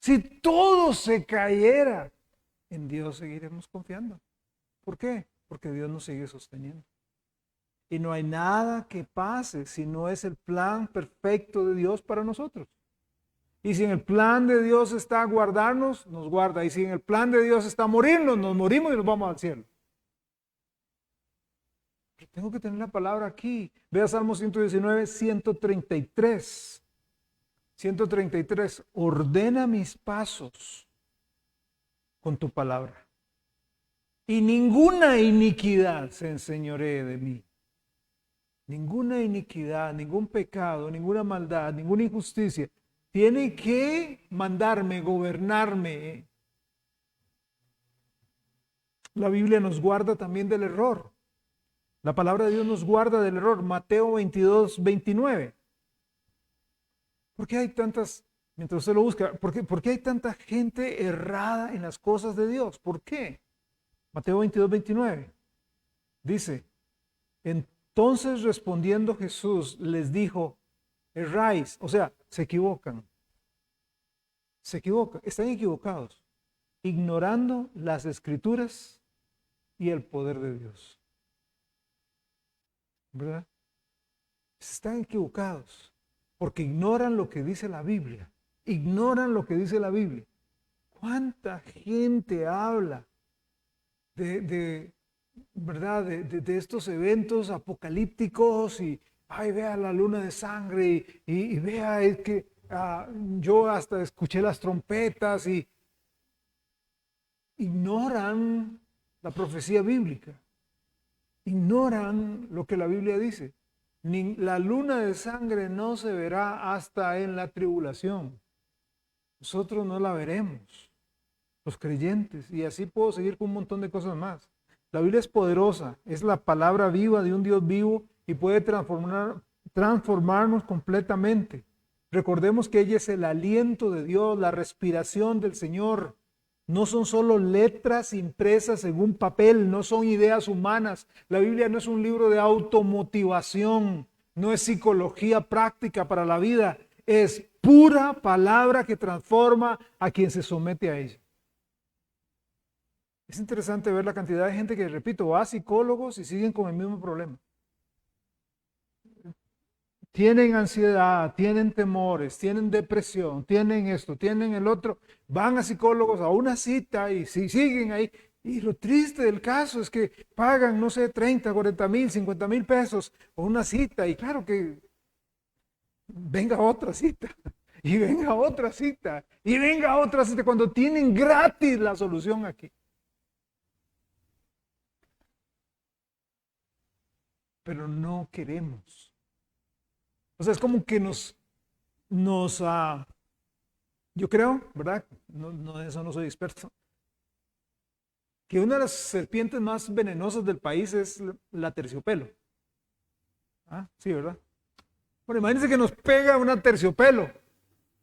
si todo se cayera, en Dios seguiremos confiando. ¿Por qué? Porque Dios nos sigue sosteniendo. Y no hay nada que pase si no es el plan perfecto de Dios para nosotros. Y si en el plan de Dios está guardarnos, nos guarda. Y si en el plan de Dios está morirnos, nos morimos y nos vamos al cielo. Pero tengo que tener la palabra aquí. Vea Salmo 119, 133. 133. Ordena mis pasos con tu palabra, y ninguna iniquidad se enseñoree de mí. ninguna iniquidad, ningún pecado, ninguna maldad, ninguna injusticia tiene que mandarme, gobernarme. La Biblia nos guarda también del error. La palabra de Dios nos guarda del error. Mateo 22:29. ¿Por qué hay tantas, mientras usted lo busca, por qué hay tanta gente errada en las cosas de Dios? ¿Por qué? Mateo 22:29 dice, entonces respondiendo Jesús les dijo, erráis, o sea, se equivocan, están equivocados, ignorando las escrituras y el poder de Dios. ¿Verdad? Están equivocados porque ignoran lo que dice la Biblia. Ignoran lo que dice la Biblia. ¿Cuánta gente habla ¿verdad? De estos eventos apocalípticos y, ay, vea la luna de sangre y vea, es que yo hasta escuché las trompetas y ignoran la profecía bíblica, ignoran lo que la Biblia dice. Ni la luna de sangre no se verá hasta en la tribulación. Nosotros no la veremos, los creyentes, y así puedo seguir con un montón de cosas más. La Biblia es poderosa, es la palabra viva de un Dios vivo y puede transformarnos completamente. Recordemos que ella es el aliento de Dios, la respiración del Señor. No son solo letras impresas en un papel, no son ideas humanas. La Biblia no es un libro de automotivación, no es psicología práctica para la vida, es pura palabra que transforma a quien se somete a ella. Es interesante ver la cantidad de gente que, repito, va a psicólogos y siguen con el mismo problema. Tienen ansiedad, tienen temores, tienen depresión, tienen esto, tienen el otro. Van a psicólogos a una cita y siguen ahí. Y lo triste del caso es que pagan, no sé, 30, 40 mil, 50 mil pesos por una cita. Y claro que venga otra cita, y venga otra cita, y venga otra cita, cuando tienen gratis la solución aquí. Pero no queremos. O sea, es como que yo creo, ¿verdad? No, eso no soy experto, que una de las serpientes más venenosas del país es la terciopelo. Ah, sí, ¿verdad? Bueno, imagínense que nos pega una terciopelo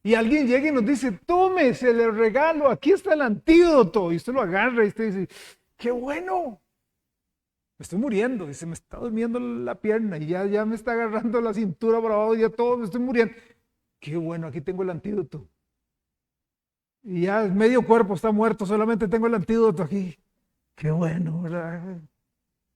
y alguien llega y nos dice, tome, se le regalo, aquí está el antídoto. Y usted lo agarra y usted dice, qué bueno. Me estoy muriendo y se me está durmiendo la pierna y ya me está agarrando la cintura por abajo y ya todo, me estoy muriendo. Qué bueno, aquí tengo el antídoto. Y ya medio cuerpo está muerto, solamente tengo el antídoto aquí. Qué bueno, ¿verdad?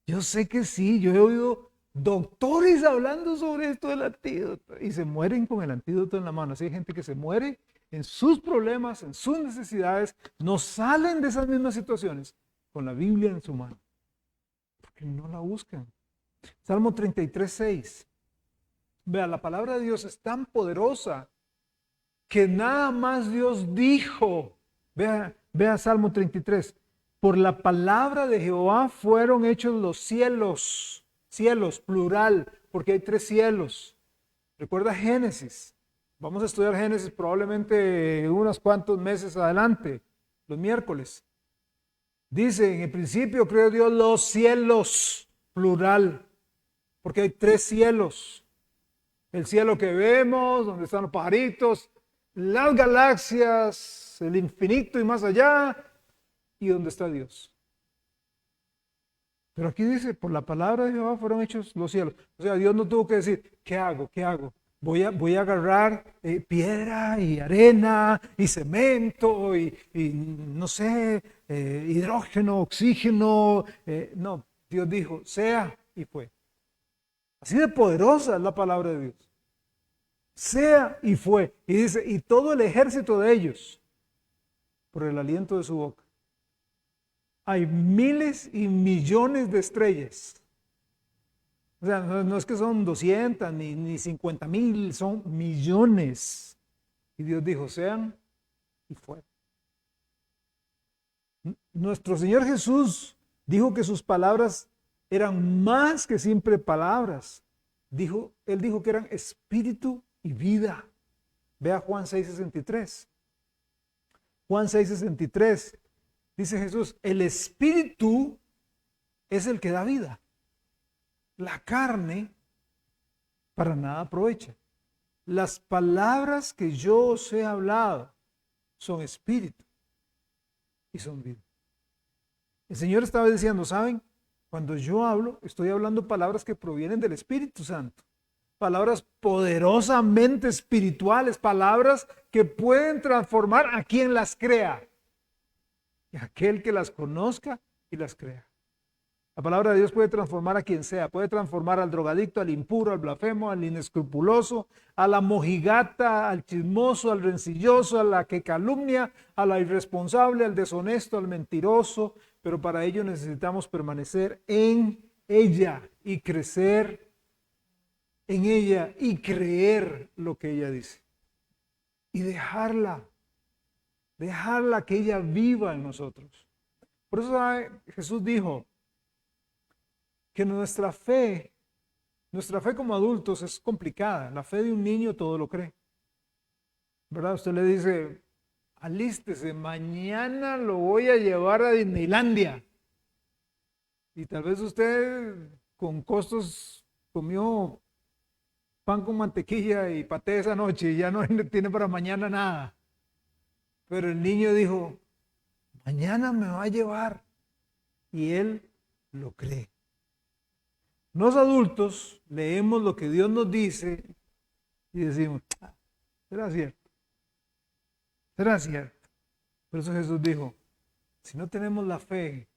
Yo sé que sí, yo he oído doctores hablando sobre esto del antídoto y se mueren con el antídoto en la mano. Así hay gente que se muere en sus problemas, en sus necesidades, no salen de esas mismas situaciones con la Biblia en su mano. Porque no la buscan. Salmo 33:6. Vea, la palabra de Dios es tan poderosa que nada más Dios dijo. Vea Salmo 33. Por la palabra de Jehová fueron hechos los cielos. Cielos, plural, porque hay 3 cielos. Recuerda Génesis. Vamos a estudiar Génesis probablemente unos cuantos meses adelante, los miércoles. Dice, en el principio creó Dios los cielos, plural, porque hay 3 cielos. El cielo que vemos, donde están los pajaritos, las galaxias, el infinito y más allá, y donde está Dios. Pero aquí dice, por la palabra de Jehová fueron hechos los cielos. O sea, Dios no tuvo que decir, ¿qué hago? ¿Qué hago? Voy a agarrar piedra y arena y cemento y no sé, hidrógeno, oxígeno. No, Dios dijo, sea y fue. Así de poderosa es la palabra de Dios. Sea y fue. Y dice, y todo el ejército de ellos, por el aliento de su boca. Hay miles y millones de estrellas. O sea, no es que son 200 ni 50,000, son millones. Y Dios dijo, sean y fue. Nuestro Señor Jesús dijo que sus palabras eran más que simples palabras. Él dijo que eran espíritu y vida. Vea Juan 6:63. Juan 6:63 dice Jesús, el espíritu es el que da vida. La carne para nada aprovecha. Las palabras que yo os he hablado son espíritu y son vida. El Señor estaba diciendo, ¿saben? Cuando yo hablo, estoy hablando palabras que provienen del Espíritu Santo. Palabras poderosamente espirituales, palabras que pueden transformar a quien las crea. Y aquel que las conozca y las crea. La palabra de Dios puede transformar a quien sea, puede transformar al drogadicto, al impuro, al blasfemo, al inescrupuloso, a la mojigata, al chismoso, al rencilloso, a la que calumnia, a la irresponsable, al deshonesto, al mentiroso, pero para ello necesitamos permanecer en ella y crecer en ella y creer lo que ella dice. Y dejarla que ella viva en nosotros. Por eso Jesús dijo que nuestra fe como adultos es complicada. La fe de un niño todo lo cree. ¿Verdad? Usted le dice, alístese, mañana lo voy a llevar a Disneylandia. Y tal vez usted con costos comió pan con mantequilla y paté esa noche y ya no tiene para mañana nada. Pero el niño dijo, mañana me va a llevar. Y él lo cree. Los adultos leemos lo que Dios nos dice y decimos, será cierto. Será cierto. Por eso Jesús dijo, si no tenemos la fe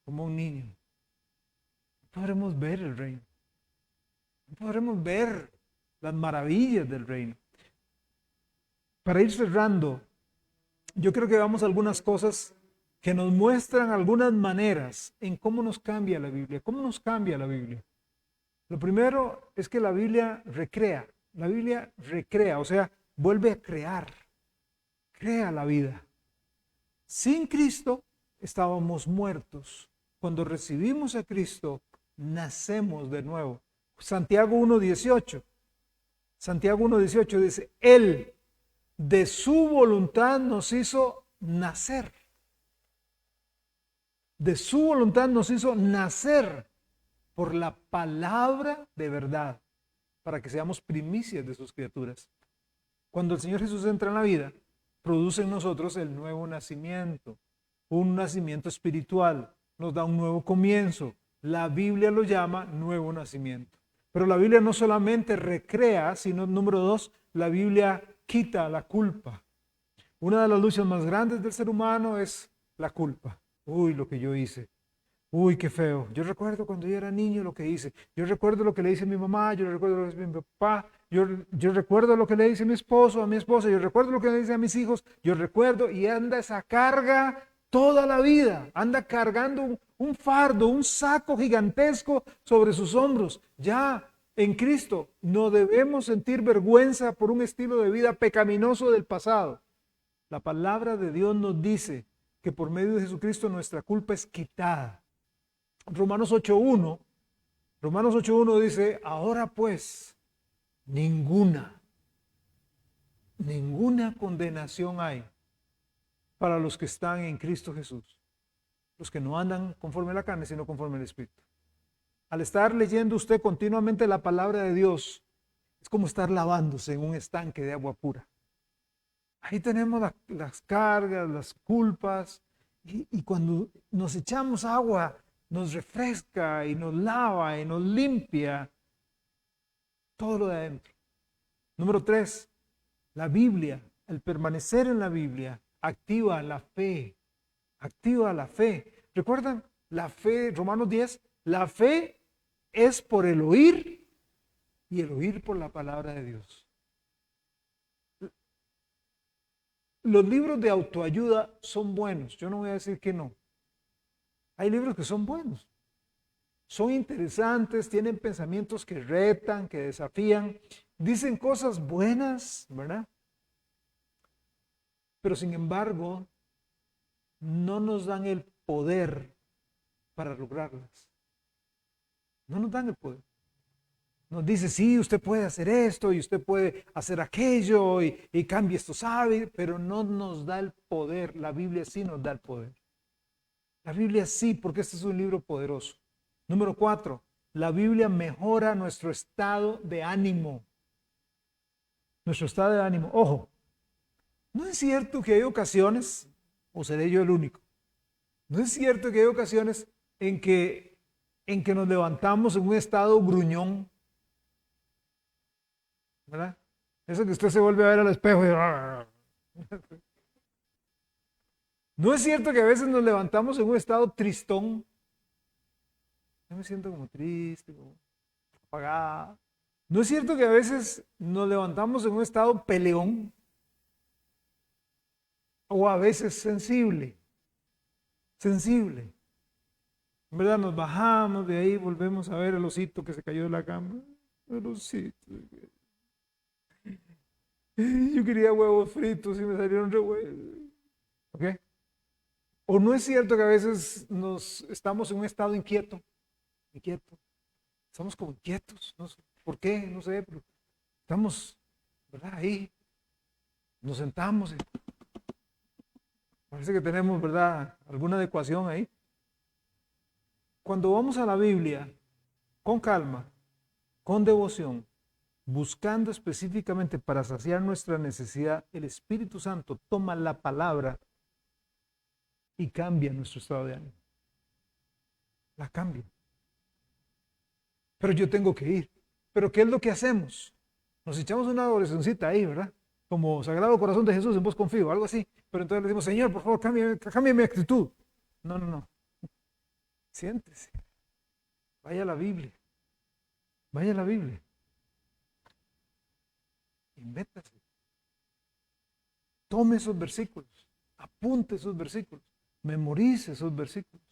como un niño, no podremos ver el reino. No podremos ver las maravillas del reino. Para ir cerrando, yo creo que vamos a algunas cosas que nos muestran algunas maneras en cómo nos cambia la Biblia. ¿Cómo nos cambia la Biblia? Lo primero es que la Biblia recrea. La Biblia recrea, o sea, vuelve a crear. Crea la vida. Sin Cristo estábamos muertos. Cuando recibimos a Cristo, nacemos de nuevo. Santiago 1:18. Santiago 1:18 dice, Él de su voluntad nos hizo nacer. De su voluntad nos hizo nacer por la palabra de verdad, para que seamos primicias de sus criaturas. Cuando el Señor Jesús entra en la vida, produce en nosotros el nuevo nacimiento, un nacimiento espiritual, nos da un nuevo comienzo. La Biblia lo llama nuevo nacimiento. Pero la Biblia no solamente recrea, sino, número 2, la Biblia quita la culpa. Una de las luchas más grandes del ser humano es la culpa. Uy, lo que yo hice. Uy, qué feo. Yo recuerdo cuando yo era niño lo que hice. Yo recuerdo lo que le hice a mi mamá, yo recuerdo lo que le hice a mi papá, yo recuerdo lo que le hice a mi esposo, a mi esposa, yo recuerdo lo que le hice a mis hijos, yo recuerdo, y anda esa carga toda la vida. Anda cargando un fardo, un saco gigantesco sobre sus hombros. Ya en Cristo no debemos sentir vergüenza por un estilo de vida pecaminoso del pasado. La palabra de Dios nos dice que por medio de Jesucristo nuestra culpa es quitada. Romanos 8:1 dice, ahora pues, ninguna condenación hay para los que están en Cristo Jesús, los que no andan conforme a la carne, sino conforme al Espíritu. Al estar leyendo usted continuamente la palabra de Dios, es como estar lavándose en un estanque de agua pura. Ahí tenemos las cargas, las culpas, y cuando nos echamos agua, nos refresca y nos lava y nos limpia todo lo de adentro. Número 3, la Biblia, el permanecer en la Biblia, activa la fe. Activa la fe. ¿Recuerdan? La fe, Romanos 10, la fe es por el oír y el oír por la palabra de Dios. Los libros de autoayuda son buenos, yo no voy a decir que no. Hay libros que son buenos, son interesantes, tienen pensamientos que retan, que desafían, dicen cosas buenas, ¿verdad? Pero sin embargo, no nos dan el poder para lograrlas. No nos dan el poder. nos dice, sí, usted puede hacer esto y usted puede hacer aquello y cambie estos hábitos, pero no nos da el poder. La Biblia sí nos da el poder. La Biblia sí, porque este es un libro poderoso. Número 4, la Biblia mejora nuestro estado de ánimo. Nuestro estado de ánimo. Ojo, no es cierto que hay ocasiones, o seré yo el único, no es cierto que hay ocasiones en que nos levantamos en un estado gruñón, ¿verdad? Eso que usted se vuelve a ver al espejo y... No es cierto que a veces nos levantamos en un estado tristón. Yo me siento como triste, como apagada. No es cierto que a veces nos levantamos en un estado peleón o a veces sensible. Sensible. En verdad nos bajamos de ahí, volvemos a ver el osito que se cayó de la cama. El osito. Yo quería huevos fritos y me salieron re huevos. ¿Ok? O no es cierto que a veces estamos en un estado inquieto. Estamos como inquietos. No sé por qué, no sé, pero estamos, ¿verdad? Ahí. Nos sentamos y parece que tenemos, ¿verdad? Alguna adecuación ahí. Cuando vamos a la Biblia, con calma, con devoción, buscando específicamente para saciar nuestra necesidad, el Espíritu Santo toma la palabra y cambia nuestro estado de ánimo. La cambia. Pero yo tengo que ir. ¿Pero qué es lo que hacemos? Nos echamos una oracioncita ahí, ¿verdad? Como Sagrado Corazón de Jesús, en vos confío, algo así. Pero entonces le decimos, Señor, por favor, cambie mi actitud. No. Siéntese. Vaya a la Biblia. Vaya a la Biblia. Invéntase. Tome esos versículos. Apunte esos versículos. Memorice esos versículos.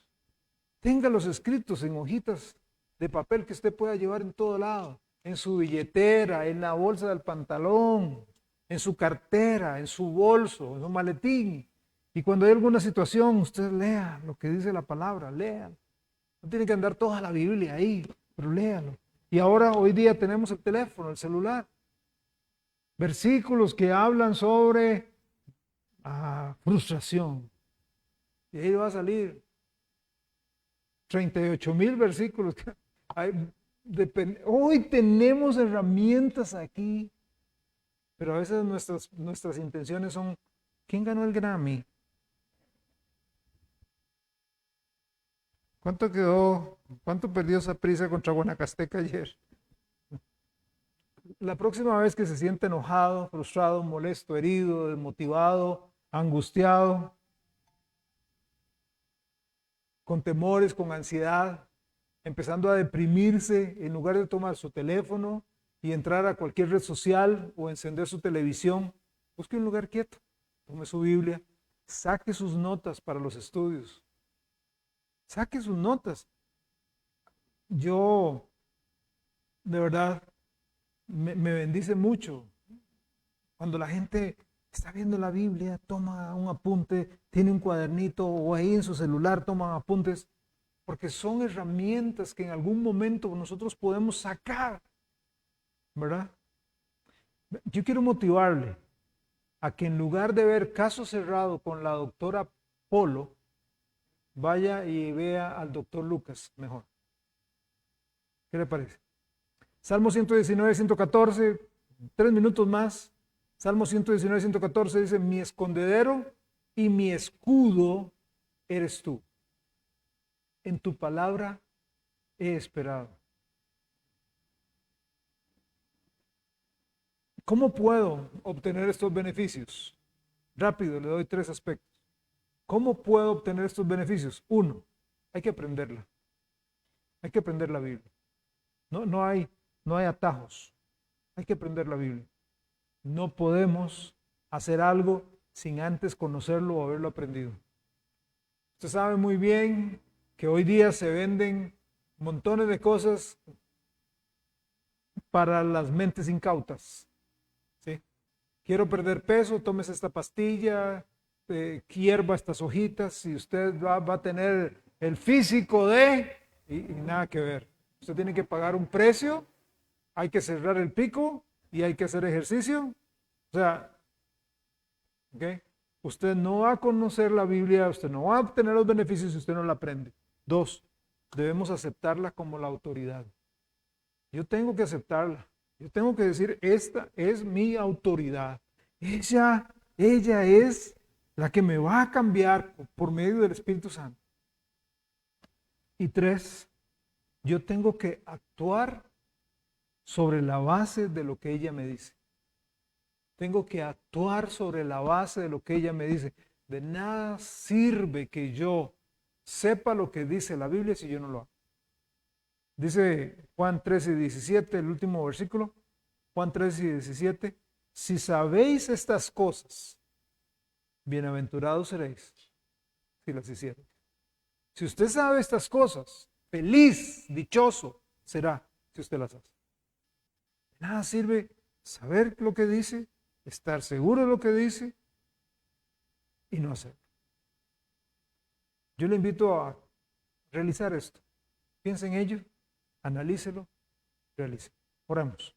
Téngalos escritos en hojitas de papel que usted pueda llevar en todo lado. En su billetera, en la bolsa del pantalón, en su cartera, en su bolso, en su maletín. Y cuando hay alguna situación, usted lea lo que dice la palabra, léalo. No tiene que andar toda la Biblia ahí, pero léalo. Y ahora, hoy día tenemos el teléfono, el celular. Versículos que hablan sobre frustración. Y ahí va a salir 38,000 versículos. Hoy tenemos herramientas aquí, pero a veces nuestras intenciones son, ¿quién ganó el Grammy? ¿Cuánto perdió Saprissa contra Guanacasteca ayer? La próxima vez que se siente enojado, frustrado, molesto, herido, desmotivado, angustiado, con temores, con ansiedad, empezando a deprimirse, en lugar de tomar su teléfono y entrar a cualquier red social o encender su televisión, busque un lugar quieto, tome su Biblia, saque sus notas para los estudios, saque sus notas. Yo, de verdad, me bendice mucho cuando la gente está viendo la Biblia, toma un apunte, tiene un cuadernito o ahí en su celular toma apuntes, porque son herramientas que en algún momento nosotros podemos sacar, ¿verdad? Yo quiero motivarle a que en lugar de ver Caso Cerrado con la doctora Polo, vaya y vea al doctor Lucas mejor. ¿Qué le parece? Salmo 119, 114, 3 minutos más. Salmo 119, 114 dice, mi escondedero y mi escudo eres tú. En tu palabra he esperado. ¿Cómo puedo obtener estos beneficios? Rápido, le doy 3 aspectos. ¿Cómo puedo obtener estos beneficios? 1, hay que aprenderla. Hay que aprender la Biblia. No hay atajos. Hay que aprender la Biblia. No podemos hacer algo sin antes conocerlo o haberlo aprendido. Usted sabe muy bien que hoy día se venden montones de cosas para las mentes incautas. ¿Sí? Quiero perder peso, tómese esta pastilla, hierva estas hojitas y usted va a tener el físico de... Y nada que ver. Usted tiene que pagar un precio hay que cerrar el pico y hay que hacer ejercicio. O sea, ¿ok? Usted no va a conocer la Biblia, usted no va a obtener los beneficios si usted no la aprende. 2, debemos aceptarla como la autoridad. Yo tengo que aceptarla. Yo tengo que decir, esta es mi autoridad. Ella es la que me va a cambiar por medio del Espíritu Santo. Y 3, yo tengo que actuar sobre la base de lo que ella me dice. Tengo que actuar sobre la base de lo que ella me dice. De nada sirve que yo sepa lo que dice la Biblia si yo no lo hago. Dice Juan 13:17, el último versículo. Juan 13:17. Si sabéis estas cosas, bienaventurados seréis si las hiciereis. Si usted sabe estas cosas, feliz, dichoso será si usted las hace. De nada sirve saber lo que dice, estar seguro de lo que dice y no hacerlo. Yo le invito a realizar esto. Piense en ello, analícelo, realícelo. Oremos.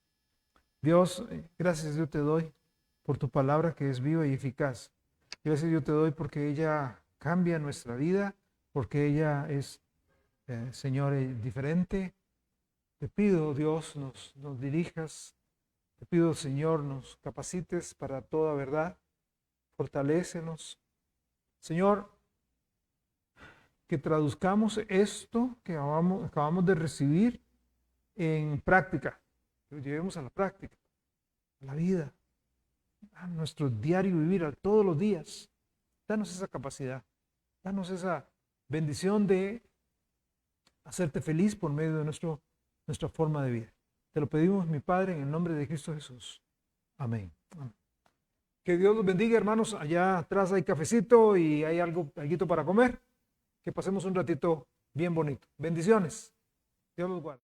Dios, gracias yo te doy por tu palabra que es viva y eficaz. Gracias yo te doy porque ella cambia nuestra vida, porque ella es, Señor, diferente. Te pido, Dios, nos dirijas. Te pido, Señor, nos capacites para toda verdad. Fortalécenos. Señor, que traduzcamos esto que acabamos de recibir en práctica. Lo llevemos a la práctica, a la vida, a nuestro diario vivir, a todos los días. Danos esa capacidad. Danos esa bendición de hacerte feliz por medio de nuestra forma de vida. Te lo pedimos, mi Padre, en el nombre de Cristo Jesús. Amén. Amén. Que Dios los bendiga, hermanos. Allá atrás hay cafecito y hay algo para comer. Que pasemos un ratito bien bonito. Bendiciones. Dios los guarde.